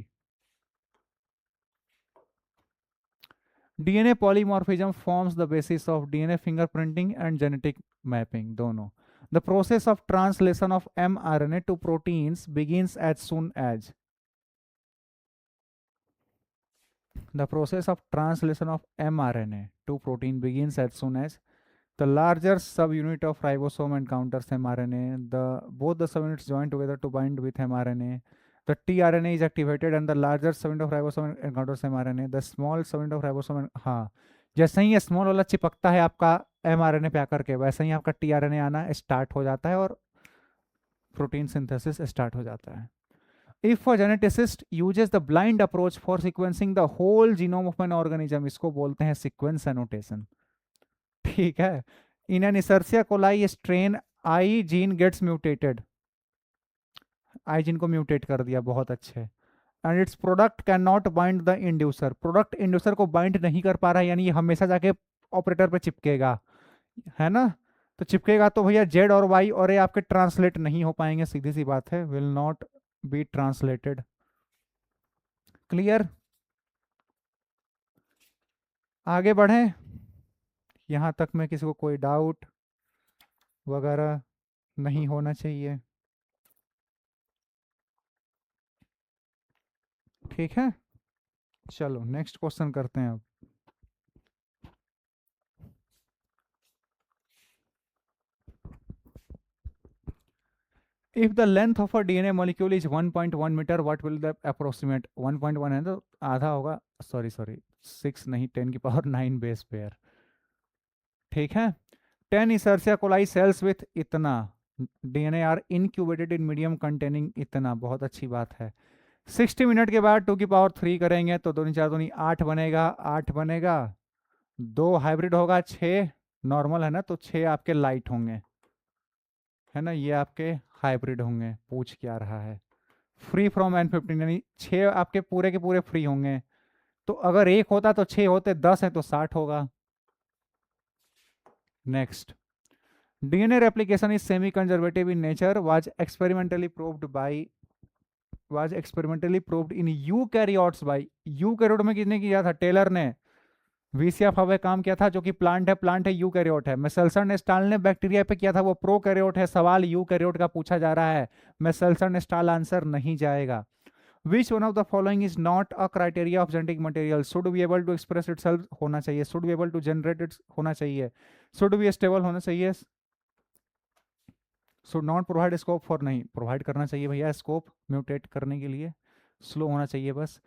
B: DNA polymorphism forms the basis of DNA fingerprinting and genetic mapping, दोनों। The process of translation of mRNA to proteins begins as soon as, the process of translation of mRNA to protein begins as soon as The larger subunit of ribosome encounters mRNA. Both the subunits join together to bind with mRNA. The tRNA is activated and the larger subunit of ribosome encounters mRNA. The small subunit of ribosome, हाँ, जैसे ही ये small वाला चिपकता है आपका mRNA पे आकर के, वैसे ही आपका tRNA आना स्टार्ट हो जाता है और प्रोटीन सिंथेसिस स्टार्ट हो जाता है. If a geneticist uses the blind approach for sequencing the whole genome of an organism, इसको बोलते हैं sequence annotation. ठीक है. In an Escherichia coli strain, I gene gets mutated. I gene को mutate कर दिया, बहुत अच्छे. And it's product can not bind the inducer. Product inducer को बाइंड नहीं कर पा रहा है, यानी ये हमेशा जाके ऑपरेटर पे चिपकेगा, है ना. तो चिपकेगा तो भैया जेड और वाई और ये आपके ट्रांसलेट नहीं हो पाएंगे, सीधी सी बात है. Will not be translated. Clear. आगे बढ़े. यहां तक में किसी को कोई डाउट वगैरह नहीं होना चाहिए. ठीक है. चलो नेक्स्ट क्वेश्चन करते हैं अब. If the length of a DNA molecule is 1.1 meter, what will the approximate 1.1 है तो आधा होगा. सॉरी 6 नहीं, 10 की पावर 9 बेस पेयर. ठीक है. 10 Escherichia coli cells with इतना DNA are incubated in medium containing इतना, बहुत अच्छी बात है. 60 मिनट के बाद 2 की पावर 3 करेंगे तो 2 4 2 8 बनेगा. 8 बनेगा, 2 हाइब्रिड होगा, 6 नॉर्मल है ना, तो 6 आपके लाइट होंगे, है ना. ये आपके हाइब्रिड होंगे. पूछ क्या रहा है. फ्री फ्रॉम N15, यानी 6 आपके पूरे के पूरे फ्री होंगे. तो अगर 1 होता तो 6 होते, 10 है तो 60 होगा. Next. DNA replication is semi-conservative in nature. Was experimentally proved in eukaryotes by eukaryote में किसने किया था? टेलर ने. वीसीएफ हवे काम किया था, जो कि प्लांट है यूकैरियोट है. मेसेल्सन नेस्टाल ने बैक्टीरिया पे किया था, वो प्रोकैरियोट है. सवाल यूकैरियोट का पूछा जा रहा है, मेसेल्सन नेस्टाल आंसर नहीं जाएगा. Which one of the following is not a criteria of genetic material? Should be able to express itself होना चाहिए, should be able to generate it होना चाहिए, should be stable होना चाहिए, should not provide scope for, नहीं provide करना चाहिए भैया स्कोप म्यूटेट करने के लिए, स्लो होना चाहिए बस.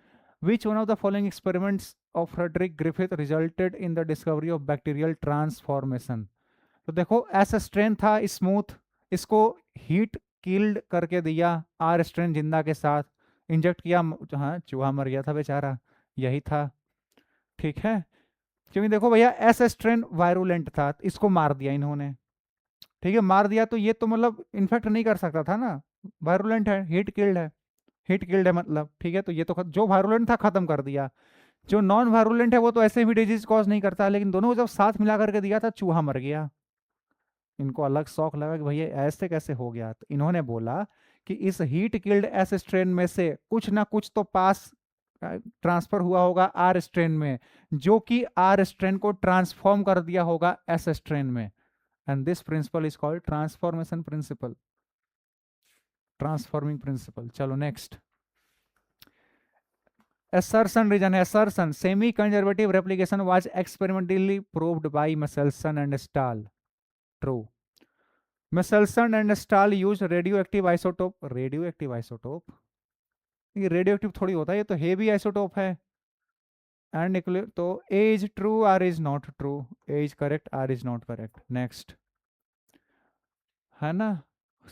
B: Which one of the following experiments of Frederick Griffith resulted in the discovery of bacterial transformation? तो देखो एस स्ट्रेन था स्मूथ, इसको हीट किल्ड करके दिया, आर स्ट्रेन जिंदा के साथ इंजेक्ट किया, हाँ चूहा मर गया था बेचारा, यही था. ठीक है. क्योंकि देखो भैया एस स्ट्रेन वायरुलेंट था, इसको मार दिया इन्होंने. ठीक है, मार दिया तो ये तो मतलब इन्फेक्ट नहीं कर सकता था ना, वायरुलेंट है, हीट किल्ड है, हीट किल्ड है मतलब. ठीक है, तो ये तो जो वायरुलेंट था खत्म कर दिया. जो नॉन वायरुलेंट है वो तो ऐसे भी डिजीज कॉज नहीं करता, लेकिन दोनों को जब साथ मिला करके दिया था चूहा मर गया. इनको अलग शौक लगा कि भैया ऐसे कैसे हो गया. तो इन्होंने बोला कि इस हीट किल्ड एस स्ट्रेन में से कुछ ना कुछ तो पास ट्रांसफर हुआ होगा आर स्ट्रेन में, जो कि आर स्ट्रेन को ट्रांसफॉर्म कर दिया होगा एस स्ट्रेन में. And this principle is called transformation principle, transforming principle. चलो next. Assertion reason. Assertion. Semi-conservative replication was experimentally proved by Michelson and Stahl. True. Michelson and Stahl used radioactive isotope. Radioactive isotope? ये radioactive थोड़ी होता है, ये तो heavy isotope है. And तो A is true, R is not true. A is correct, R is not correct. Next. है ना,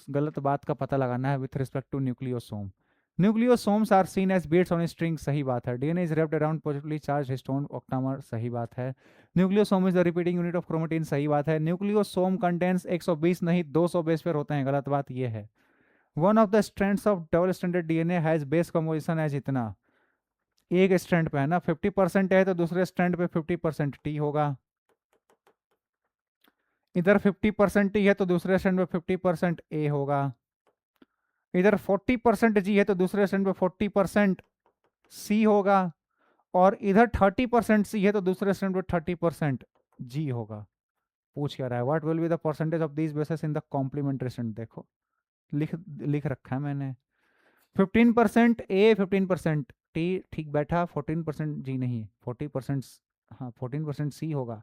B: गलत बात का पता लगाना है with respect to nucleosome. Nucleosomes are seen as beads on string, सही बात है. DNA is wrapped around positively charge histone octamer, सही बात है. Nucleosome is the repeating unit of chromatin, सही बात है. न्यूक्लियोसोम कंटेंट्स 120 नहीं 200 बेस पेयर होते हैं, गलत बात ये है. One of the strands of double stranded DNA has base composition as इतना, एक स्ट्रैंड पे है ना 50% है, तो दूसरे स्ट्रैंड पे 50% टी होगा. इधर 50% टी है तो दूसरे स्ट्रैंड पे 50% ए होगा. इधर 40% जी है तो दूसरे स्ट्रैंड पे 40% सी होगा. और इधर 30% सी है तो दूसरे स्ट्रैंड पे 30% जी होगा. पूछ क्या रहा है, what will be the percentage of these bases in the complementary strand. देखो लिख रखा है मैंने. 15% ए 15% टी, ठीक बैठा. 14% जी नहीं, 40%, हाँ 14% सी होगा.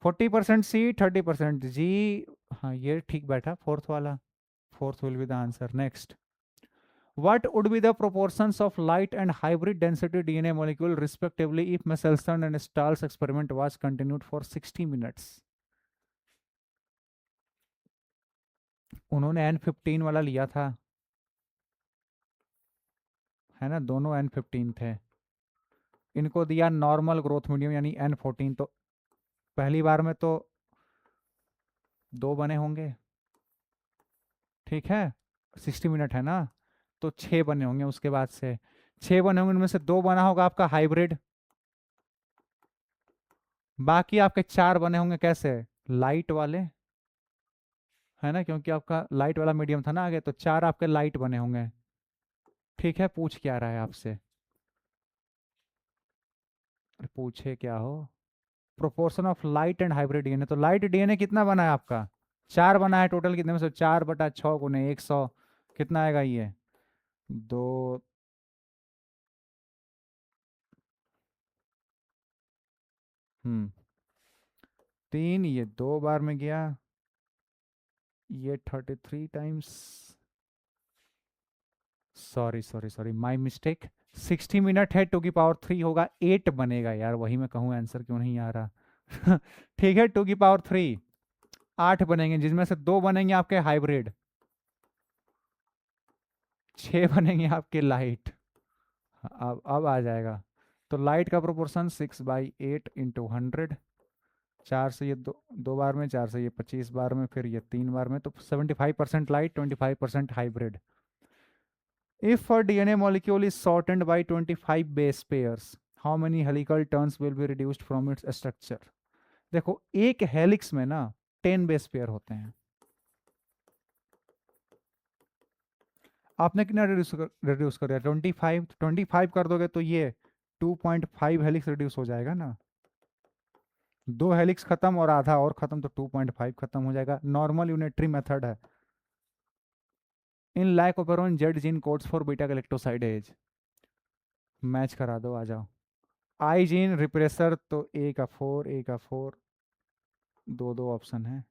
B: 40% सी, 30% जी। हाँ ये ठीक बैठा, फोर्थ वाला, fourth will be the answer. Next, what would be the proportions of light and hybrid density DNA molecule respectively if Michelson and Stahl's experiment was continued for 60 minutes? उन्होंने N15 वाला लिया था, है ना, दोनों N15 थे। इनको दिया नॉर्मल ग्रोथ मीडियम यानी N14, तो पहली बार में तो 2 बने होंगे, ठीक है, 60 मिनट है ना, तो 6 बने होंगे, उसके बाद से 6 बने होंगे, उनमें से 2 बना होगा आपका हाइब्रिड, बाकी आपके 4 बने होंगे कैसे, लाइट वाले, है ना, क्योंकि आपका लाइट वाला मीडियम था ना आगे, तो 4 आपके लाइट बने होंगे। ठीक है, पूछ क्या रहा है आपसे, अरे पूछे क्या हो, proportion of light and hybrid DNA, तो लाइट डीएनए कितना बना है आपका, 4 बना है, टोटल कितने में से 4/6 गुने 100, कितना आएगा ये, 2, हम्म 3, ये 2 बार में गया, ये 33 times, sorry sorry sorry my mistake, 60 minute है, 2 की पावर 3 होगा, 8 बनेगा यार, वही मैं कहूँ आंसर क्यों नहीं आ रहा। ठीक है, 2 की पावर 3, 8 बनेंगे, जिसमें से 2 बनेंगे आपके हाइब्रिड, 6 बनेंगे आपके लाइट। अब आ जाएगा, तो लाइट का प्रोपोर्शन 6/8 × 100, 4 से ये दो बार में, 4 से ये 25 बार में, फिर ये 3 बार में, तो 75% light, 25% hybrid. If a DNA molecule is shortened by 25 base pairs, how many helical turns will be reduced from its structure? देखो एक हेलिक्स में ना 10 बेस पेयर होते हैं, आपने कितना रिड्यूस कर दिया, 25, 25 कर दोगे तो ये 2.5 हेलिक्स रिड्यूस हो जाएगा ना, 2 हेलिक्स खत्म और आधा और खत्म, तो 2.5 खत्म हो जाएगा, नॉर्मल यूनिटरी मेथड है। In lac operon Z gene codes for beta galactosidase, match करा दो, आ जाओ। आई जीन रिप्रेसर, तो A का 4 दो दो ऑप्शन है।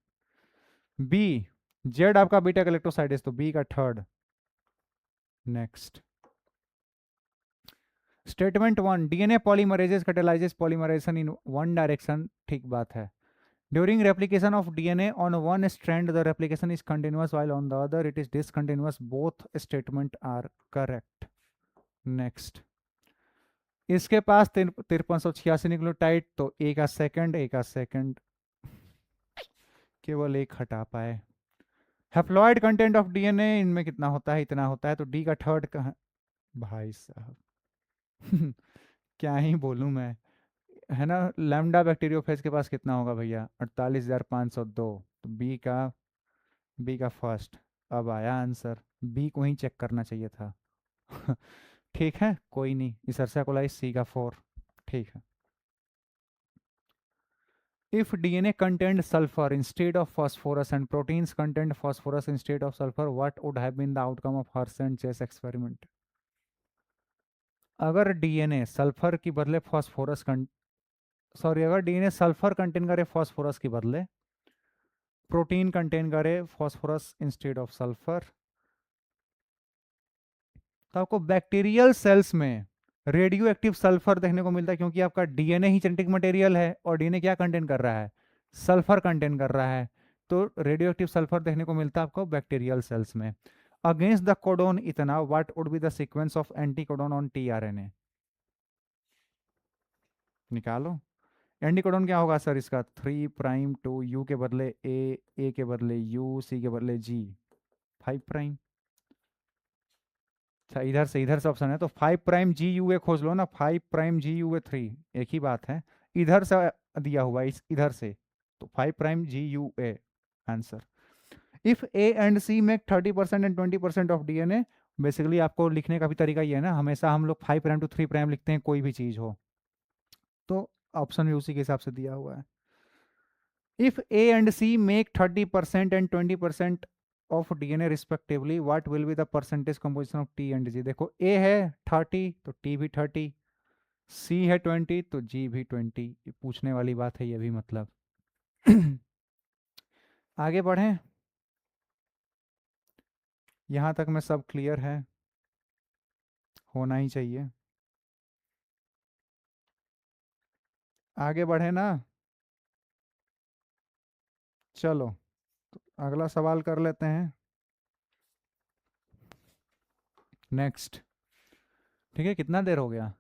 B: बी, जेड आपका बीटा गैलेक्टोसाइडेज, तो बी का 3rd। Next, statement 1, DNA polymerases catalyses polymerisation in one direction, ठीक बात है। During replication of DNA on one strand the replication is continuous while on the other it is discontinuous, both statement are correct. Next, इसके पास 5386 nucleotide, तो A का second केवल एक हटा पाए। हैप्लॉइड कंटेंट ऑफ डीएनए इनमें कितना होता है, इतना होता है, तो डी का 3rd का, भाई साहब क्या ही बोलूं मैं, है ना, लैम्डा बैक्टीरियोफेज के पास कितना होगा भैया, 48,502, तो बी का फर्स्ट। अब आया आंसर, बी को ही चेक करना चाहिए था। ठीक है, कोई नहीं, इसरसा कोलाई C का 4, ठीक है। If DNA contained sulfur instead of phosphorus and proteins contained phosphorus instead of sulfur, what would have been the outcome of Hershey and Chase experiment? अगर डीएनए सल्फर की बदले फॉस्फोरस सॉरी, अगर DNA sulphur contain करे phosphorus की बदले, protein contain करे phosphorus instead of sulphur, तो आपको बैक्टीरियल सेल्स में रेडियो एक्टिव सल्फर देखने को मिलता है, क्योंकि आपका डीएनए ही जेनेटिक मटेरियल है, और डीएनए क्या कंटेन कर रहा है, सल्फर कंटेन कर रहा है, तो रेडियो एक्टिव सल्फर देखने को मिलता है आपको बैक्टीरियल सेल्स में। अगेंस्ट द कोडोन इतना, what would be the sequence of anti codon on tRNA, निकालो। एंटी कोडोन क्या होगा सर इसका, 3' यू के बदले ए के बदले यू, सी के बदले जी, 5'। अच्छा, इधर से ऑप्शन है, तो 5'GUA खोज लो ना, 5'GUA3, एक ही बात है, इधर से दिया हुआ इधर से, तो 5'GUA answer. If A and C make 30% and 20% of DNA, basically आपको लिखने का भी तरीका ये है ना, हमेशा हम लोग 5' to 3' लिखते हैं कोई भी चीज हो, तो ऑप्शन भी उसी के हिसाब से दिया हुआ है। If A and C make 30% and 20% of DNA respectively, what will be the percentage composition of T and G. देखो ए है 30, तो टी भी 30, सी है 20, तो जी भी 20, ये पूछने वाली बात है ये भी, मतलब आगे बढ़ें, यहाँ तक में सब क्लियर है, होना ही चाहिए। आगे बढ़े ना, चलो अगला सवाल कर लेते हैं। नेक्स्ट। ठीक है, कितना देर हो गया?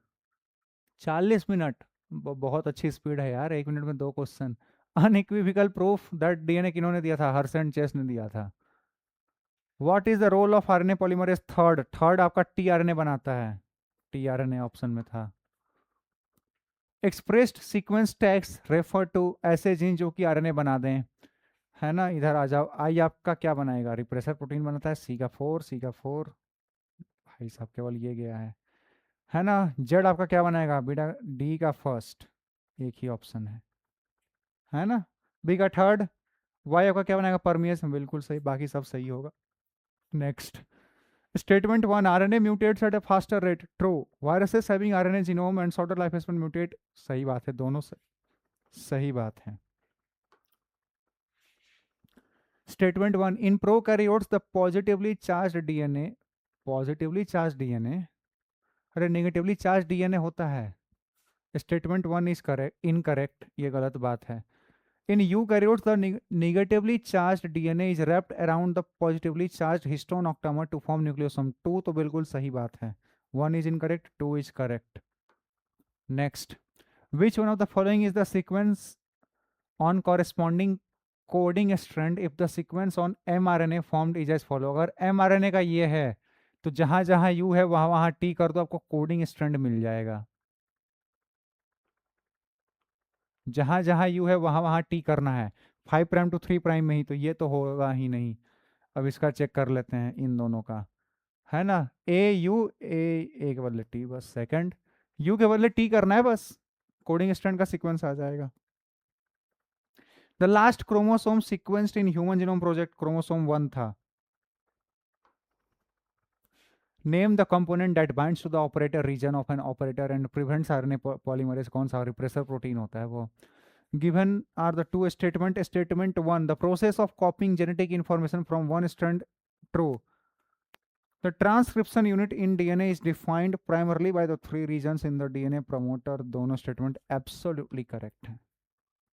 B: 40 मिनट। बहुत अच्छी स्पीड है यार, 1 मिनट में 2 question. Unequivocal proof that DNA किन्होंने दिया था? हर्सन चेस ने दिया था। What is the role of RNA polymerase third? Third आपका टीआरएनए बनाता है, टीआरएनए ऑप्शन में था। Expressed sequence tags refer to ऐसे जीन जो कि आरएनए बना दें, है ना। इधर आ जाओ, आई आपका क्या बनाएगा? रिप्रेसर प्रोटीन बनाता है, सी का 4, सी का 4। भाई साहब केवल ये गया है ना। जेड आपका क्या बनाएगा? बीटा डी का फर्स्ट, एक ही ऑप्शन है ना। बी का थर्ड। वाई आपका क्या बनाएगा? परमियस, बिल्कुल सही, बाकी सब सही होगा। Next. Statement 1, RNA mutates at a faster rate, true. Viruses having RNA genome and shorter life span mutate, सही बात है, दोनों सही बात है। Statement 1, in prokaryotes the positively charge DNA, अरे नेगेटिवली चार्ज डीएनए होता है। स्टेटमेंट 1 इज करेक्ट, इनकरेक्ट, ये गलत बात है। In eukaryotes the negatively charge DNA is wrapped around the positively charge histone octamer to form nucleosome 2, तो बिल्कुल सही बात है। 1 is incorrect, 2 is correct. Next. Which one of the following is the sequence on corresponding coding strand if the sequence on mRNA formed is as follow? अगर mRNA का ये है तो जहां जहां यू है वहां वहां टी कर दो, आपको कोडिंग स्ट्रैंड मिल जाएगा। जहां जहां यू है वहां वहां टी करना है, 5 प्राइम टू 3 प्राइम में ही, तो ये तो होगा ही नहीं। अब इसका चेक कर लेते हैं इन दोनों का, है ना। ए यू ए के बदले टी, बस सेकंड यू के बदले टी करना है, बस कोडिंग स्ट्रैंड का सीक्वेंस आ जाएगा। The last chromosome sequenced in human genome project chromosome 1 था। Name the component that binds to the operator region of an operator and prevents RNA polymerase, कौन सा रिप्रेसर प्रोटीन होता है वो। Given are the two statement. Statement 1, the process of copying genetic information from one strand, true. The transcription unit in DNA is defined primarily by the 3 regions in the DNA promoter, दोनों statement absolutely correct है।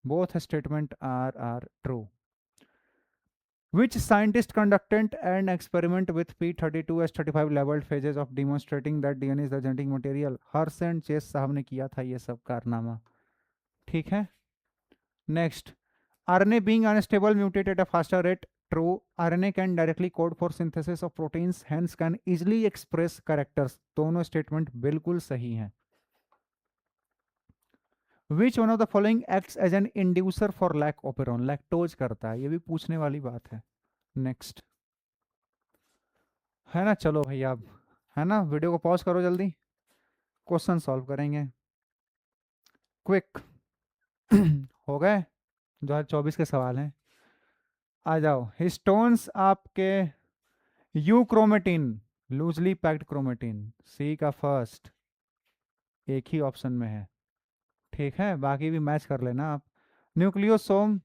B: Both statement are true. Which scientist conducted an experiment with P32S35 labeled phases of demonstrating that DNA is the genetic material? Hershey and Chase साहब ने किया था ये सब कारनामा, ठीक है। Next, RNA being unstable mutate at a faster rate, true. RNA can directly code for synthesis of proteins, hence can easily express characters, दोनों statement बिल्कुल सही हैं। Which one of the following acts as an inducer for lac operon? Lactose करता है, ये भी पूछने वाली बात है। नेक्स्ट, है ना। चलो भैया, अब है ना, वीडियो को पॉज करो जल्दी, क्वेश्चन सॉल्व करेंगे क्विक। हो गए, 2024 के सवाल हैं। आ जाओ। हिस्टोन्स आपके यूक्रोमेटिन, लूजली पैक्ड क्रोमेटिन, सी का फर्स्ट, एक ही ऑप्शन में है, ठीक है, बाकी भी मैच कर लेना आप। Nucleosome,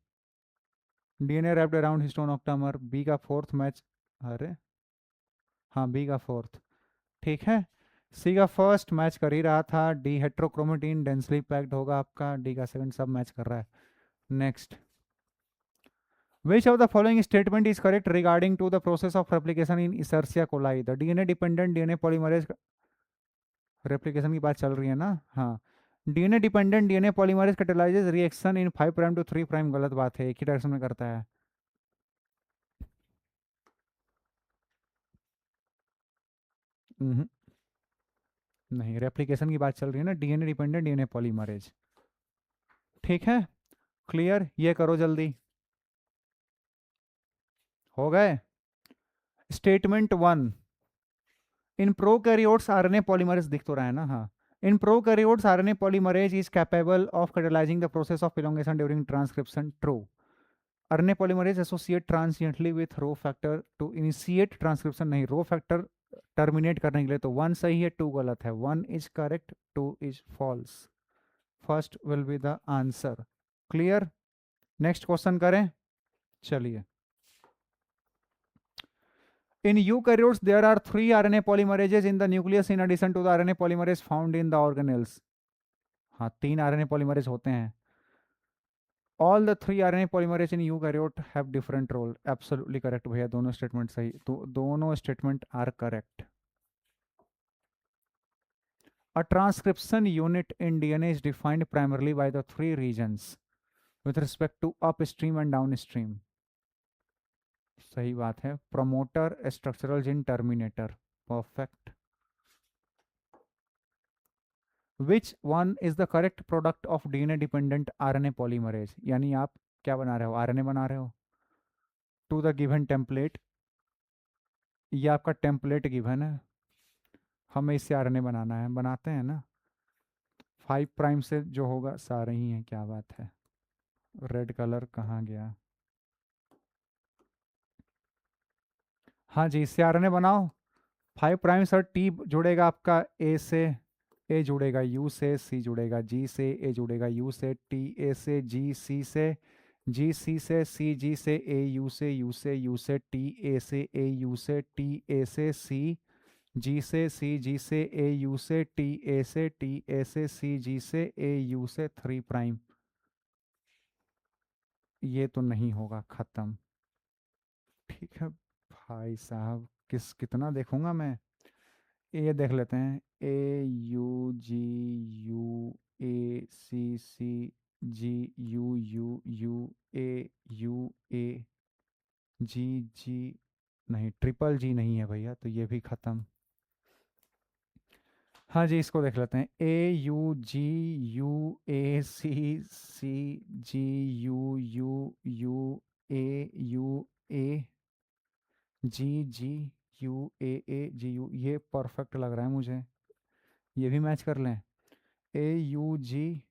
B: DNA wrapped around histone octamer, B का फोर्थ मैच, अरे हाँ बी का फोर्थ, ठीक है। सी का फर्स्ट मैच कर ही रहा था, डी हेट्रोक्रोमेटिन डेंसली पैक्ड होगा आपका, डी का सेकंड, सब मैच कर रहा है। Next. Which of the following statement is correct regarding to the process of replication in Escherichia coli? The DNA dependent DNA polymerase replication की बात चल रही है ना, हाँ। DNA dependent DNA polymerase catalyzes reaction in 5 prime to 3 prime, गलत बात है, एक ही डायरेक्शन में करता है। नहीं, रेप्लिकेशन की बात चल रही है ना, DNA डिपेंडेंट DNA पॉलीमरेज, ठीक है। क्लियर, ये करो जल्दी, हो गए। Statement 1, in prokaryotes RNA polymerase, दिख तो रहा है ना, हाँ। In prokaryotes RNA polymerase is capable of catalysing the process of elongation during transcription, true. RNA polymerase associate transiently with rho factor to initiate transcription, नहीं, रो फैक्टर टर्मिनेट करने के लिए, तो 1 सही है, 2 गलत है। 1 is correct, 2 is false, first will be the answer. Clear. Next question करें, चलिए। In eukaryotes, there are 3 RNA polymerases in the nucleus in addition to the RNA polymerase found in the organelles. हाँ, 3 RNA polymerase होते हैं. All the 3 RNA polymerase in eukaryote have different role. Absolutely correct भैया, दोनों statement सही, तो दोनों statement are correct. A transcription unit in DNA is defined primarily by the 3 regions with respect to upstream and downstream. सही बात है. Promoter, structural gene, terminator. Perfect. Which one is the correct product of DNA dependent RNA polymerase? यानी आप क्या बना रहे हो, RNA बना रहे हो टू द गिवन टेम्पलेट. ये आपका टेम्पलेट गिवन है, हमें इससे आरएनए बनाना है, बनाते हैं ना. 5 प्राइम से जो होगा सारे ही हैं. क्या बात है, रेड कलर कहाँ गया? हाँ जी, इससे आरएनए बनाओ. 5 प्राइम सर, टी जुड़ेगा आपका ए से, ए जुड़ेगा यू से, सी जुड़ेगा जी से, ए जुड़ेगा यू से, टी ए से, जी सी से, जी सी से, सी जी से, ए यू से, यू से यू से, टी ए से, ए यू से, टी ए से, सी जी से, सी जी से, ए यू से, टी ए से, टी ए से, सी जी से, ए यू से, 3 प्राइम. ये तो नहीं होगा, ख़त्म. ठीक है भाई साहब, कितना देखूंगा मैं. ये देख लेते हैं. A U G U, A C C, G U U U, A U, A G G. नहीं, ट्रिपल जी नहीं है भैया, तो ये भी ख़त्म. हाँ जी, इसको देख लेते हैं. A U G U, A C C, G U U U, A U, A G G U, A G U. ये परफेक्ट लग रहा है मुझे, ये भी मैच कर लें. ए यू जी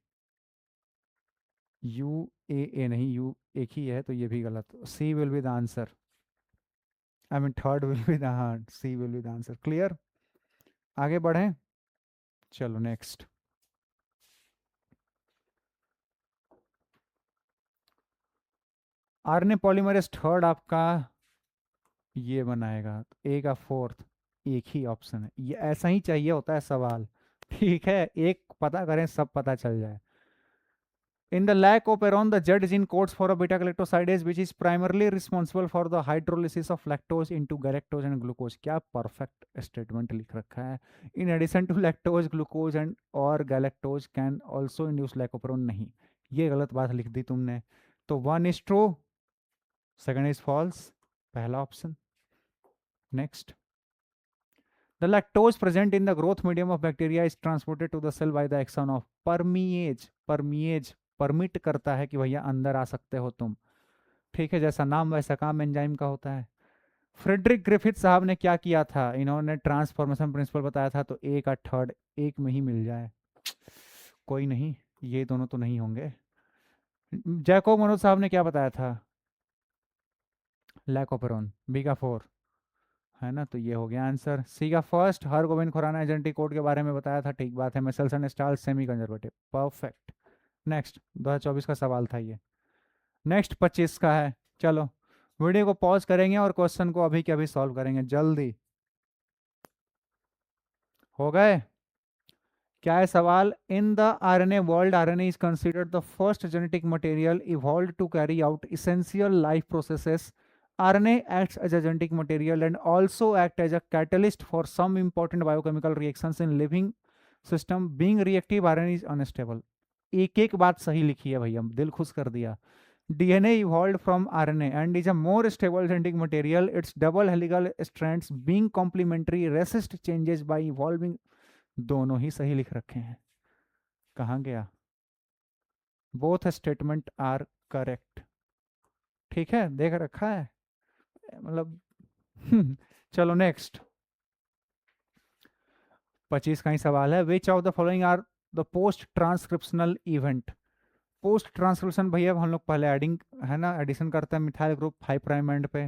B: यू, ए नहीं, यू एक ही है, तो ये भी गलत. C will be the answer. I mean third will be the, हाँ, C will be the answer. Clear? आगे बढ़ें, चलो नेक्स्ट. आरएनए पॉलीमरेज थर्ड आपका ये बनाएगा, ए का फोर्थ. एक ही ऑप्शन है, ये ऐसा ही चाहिए होता है सवाल. ठीक है, एक पता करें सब पता चल जाए. In the lac operon, the Z gene codes for a beta-galactosidase, which is primarily responsible for the hydrolysis of lactose into galactose and glucose. क्या perfect statement लिख रखा है. In addition to lactose, glucose and or galactose can also induce lac operon. नहीं, ये गलत बात लिख दी तुमने. तो 1 is true, 2nd is false. पहला option. Next. The lactose present in the growth medium of bacteria is transported to the cell by the action of permease. Permease permit करता है कि भैया अंदर आ सकते हो तुम. ठीक है, जैसा नाम वैसा काम एंजाइम का होता है. फ्रेडरिक ग्रिफिथ साहब ने क्या किया था, इन्होंने ट्रांसफॉर्मेशन प्रिंसिपल बताया था, तो ए का थर्ड एक में ही मिल जाए. कोई नहीं, ये दोनों तो नहीं होंगे. जैकोब मनोज साहब ने क्या बताया था, लैकोपेरोन. बी का 4 है ना, तो ये हो गया आंसर. सी का first, Har Gobind Khorana genetic code के बारे में बताया था. ठीक बात है, Meselson and Stahl semi conservative. Perfect. Next, 2024 का सवाल था ये. नेक्स्ट 25 का है. चलो वीडियो को पॉज करेंगे और क्वेश्चन को अभी के अभी सॉल्व करेंगे. जल्दी हो गए. क्या है सवाल? In the RNA world, RNA is considered the first genetic material evolved to carry out essential life processes. RNA acts as a genetic material and also act as a catalyst for some important biochemical reactions in living system. Being reactive, RNA is unstable. एक एक बात सही लिखी है भैया, दिल खुश कर दिया. DNA evolved from RNA and is a more stable genetic material. Its double helical strands being complementary resist changes by evolving. दोनों ही सही लिख रखे हैं. कहाँ गया? Both statement are correct. ठीक है, देख रखा है मतलब. चलो नेक्स्ट, 25 का ही सवाल है. Which of the following are the post transcriptional event? Post transcription भैया हम लोग पहले एडिंग है ना, एडिशन करते हैं मिथाइल ग्रुप 5 प्राइम एंड पे,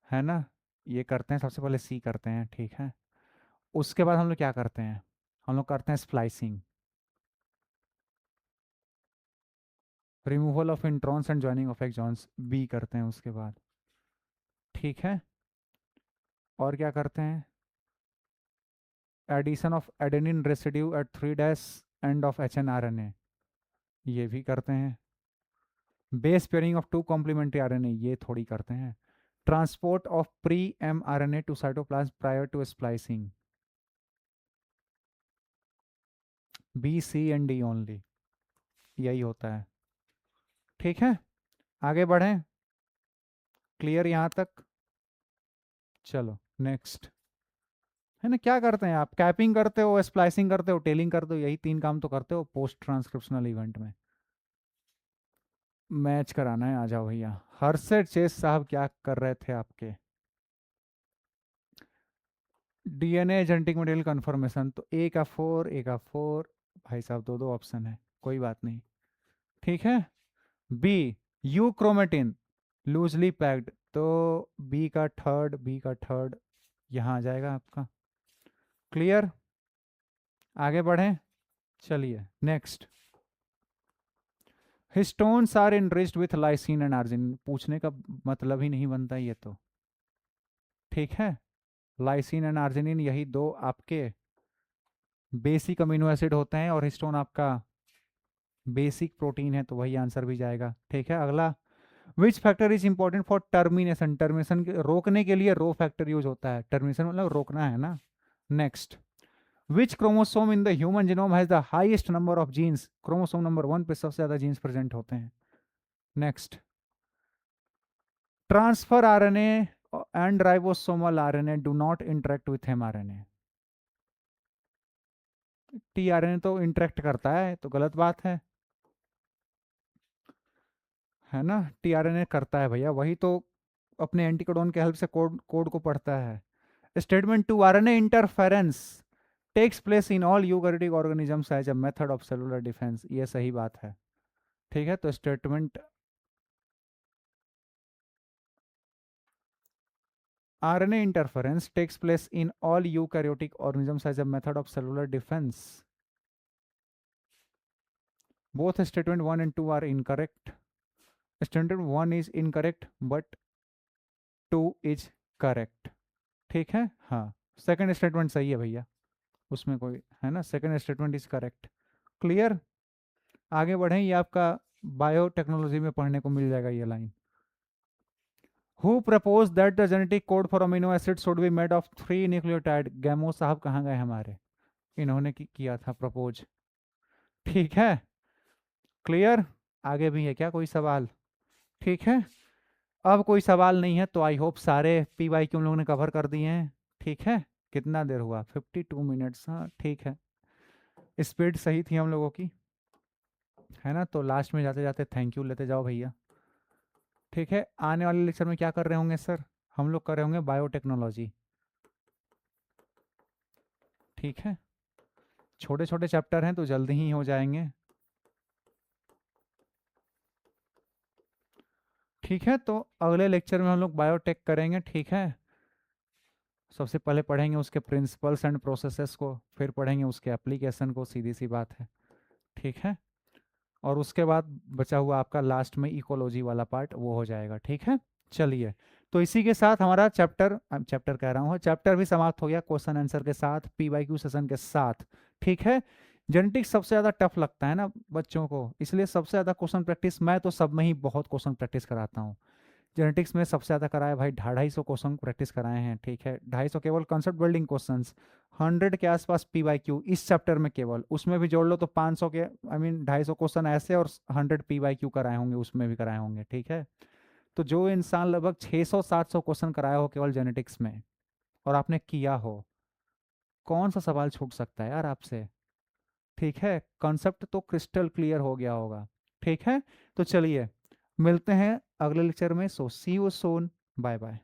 B: है ना. ये करते हैं सबसे पहले, सी करते हैं. ठीक है, उसके बाद हम लोग क्या करते हैं, हम लोग करते हैं splicing. Removal of introns and joining of exons बी करते हैं उसके बाद, ठीक है। और क्या करते हैं, addition of adenine residue at 3' end of HNRNA, ये भी करते हैं। Base pairing of 2 complementary RNA, ये थोड़ी करते हैं। Transport of pre mRNA to cytoplasm prior to splicing, B C and D only, यही होता है, ठीक है। आगे बढ़ें, क्लियर यहाँ तक? चलो नेक्स्ट, है ना। क्या करते हैं आप, कैपिंग करते हो, स्प्लाइसिंग करते हो, टेलिंग करते हो, यही 3 काम तो करते हो पोस्ट ट्रांसक्रिप्शनल इवेंट में। मैच कराना है, आ जाओ भैया। हर्षद चेस साहब क्या कर रहे थे आपके? DNA जेनेटिक मटेरियल कन्फर्मेशन, तो ए का 4, ए का 4, भाई साहब दो दो ऑप्शन है, कोई बात नहीं, ठीक है। B, euchromatin loosely packed, तो बी का थर्ड, बी का थर्ड यहाँ आ जाएगा आपका, क्लियर। आगे बढ़ें, चलिए next. Histones are enriched with lysine and arginine, पूछने का मतलब ही नहीं बनता ये तो, ठीक है। लाइसिन एंड आर्जिनिन यही दो आपके बेसिक अमीनो एसिड होते हैं, और हिस्टोन आपका बेसिक प्रोटीन है, तो वही आंसर भी जाएगा, ठीक है। अगला, which factor is important for termination, termination रोकने के लिए रो फैक्टर यूज होता है, टर्मिनेशन मतलब रोकना है ना। Next, which chromosome in the human genome has the highest number of genes, chromosome number 1 पे सबसे ज्यादा जीन्स प्रेजेंट होते हैं। Next, transfer RNA and ribosomal RNA do not interact with mRNA, tRNA तो इंटरेक्ट करता है, तो गलत बात है ना। tRNA करता है भैया, वही तो अपने एंटीकोडोन के हेल्प से कोड कोड को पढ़ता है। Statement 2, RNA interference takes place in all eukaryotic organisms as a method of cellular defence, ये सही बात है, ठीक है। तो statement, RNA interference takes place in all eukaryotic organisms as a method of cellular defense. Both statement 1 and 2 are incorrect. Statement 1 is incorrect but 2 is correct, ठीक है। हाँ, सेकंड स्टेटमेंट सही है भैया, उसमें कोई है ना, second statement is correct, clear. आगे बढ़ें, ये आपका बायोटेक्नोलॉजी में पढ़ने को मिल जाएगा ये line. Who propose that the genetic code for amino acid should be made of 3 nucleotide, Gamow साहब कहाँ गए हमारे, इन्होंने किया था प्रपोज, ठीक है, क्लियर। आगे भी है क्या कोई सवाल? ठीक है, अब कोई सवाल नहीं है तो आई होप सारे PY क्यों लोगों ने कवर कर दिए हैं, ठीक है। कितना देर हुआ, 52 मिनट्स, हाँ ठीक है, स्पीड सही थी हम लोगों की, है ना। तो लास्ट में जाते जाते थैंक यू लेते जाओ भैया, ठीक है। आने वाले लेक्चर में क्या कर रहे होंगे सर, हम लोग कर रहे होंगे बायोटेक्नोलॉजी, ठीक है। छोटे छोटे चैप्टर हैं तो जल्दी ही हो जाएंगे, ठीक है। तो अगले लेक्चर में हम लोग बायोटेक करेंगे, ठीक है। सबसे पहले पढ़ेंगे उसके प्रिंसिपल्स एंड प्रोसेसेस को, फिर पढ़ेंगे उसके एप्लीकेशन को, सीधी सी बात है, ठीक है। और उसके बाद बचा हुआ आपका लास्ट में इकोलॉजी वाला पार्ट वो हो जाएगा, ठीक है। चलिए, तो इसी के साथ हमारा चैप्टर कह रहा हूँ, चैप्टर भी समाप्त हो गया क्वेश्चन आंसर के साथ, PYQ सेशन के साथ, ठीक है। जेनेटिक्स सबसे ज़्यादा टफ लगता है ना बच्चों को, इसलिए सबसे ज़्यादा क्वेश्चन प्रैक्टिस मैं तो सब में ही बहुत क्वेश्चन प्रैक्टिस कराता हूँ। जेनेटिक्स में सबसे ज़्यादा कराया भाई, 250 क्वेश्चन प्रैक्टिस कराए हैं, ठीक है। 250 केवल कॉन्सेप्ट बिल्डिंग क्वेश्चंस, 100 के आसपास PYQ इस चैप्टर में केवल, उसमें भी जोड़ लो तो 500 के, आई मीन 250 क्वेश्चन ऐसे, और 100 PYQ कराए होंगे, उसमें भी कराए होंगे, ठीक है। तो जो इंसान लगभग 600-700 क्वेश्चन कराया हो केवल जेनेटिक्स में, और आपने किया हो, कौन सा सवाल छूट सकता है यार आपसे, ठीक है। कॉन्सेप्ट तो क्रिस्टल क्लियर हो गया होगा, ठीक है। तो चलिए मिलते हैं अगले लेक्चर में, सो सी यू सून, बाय बाय।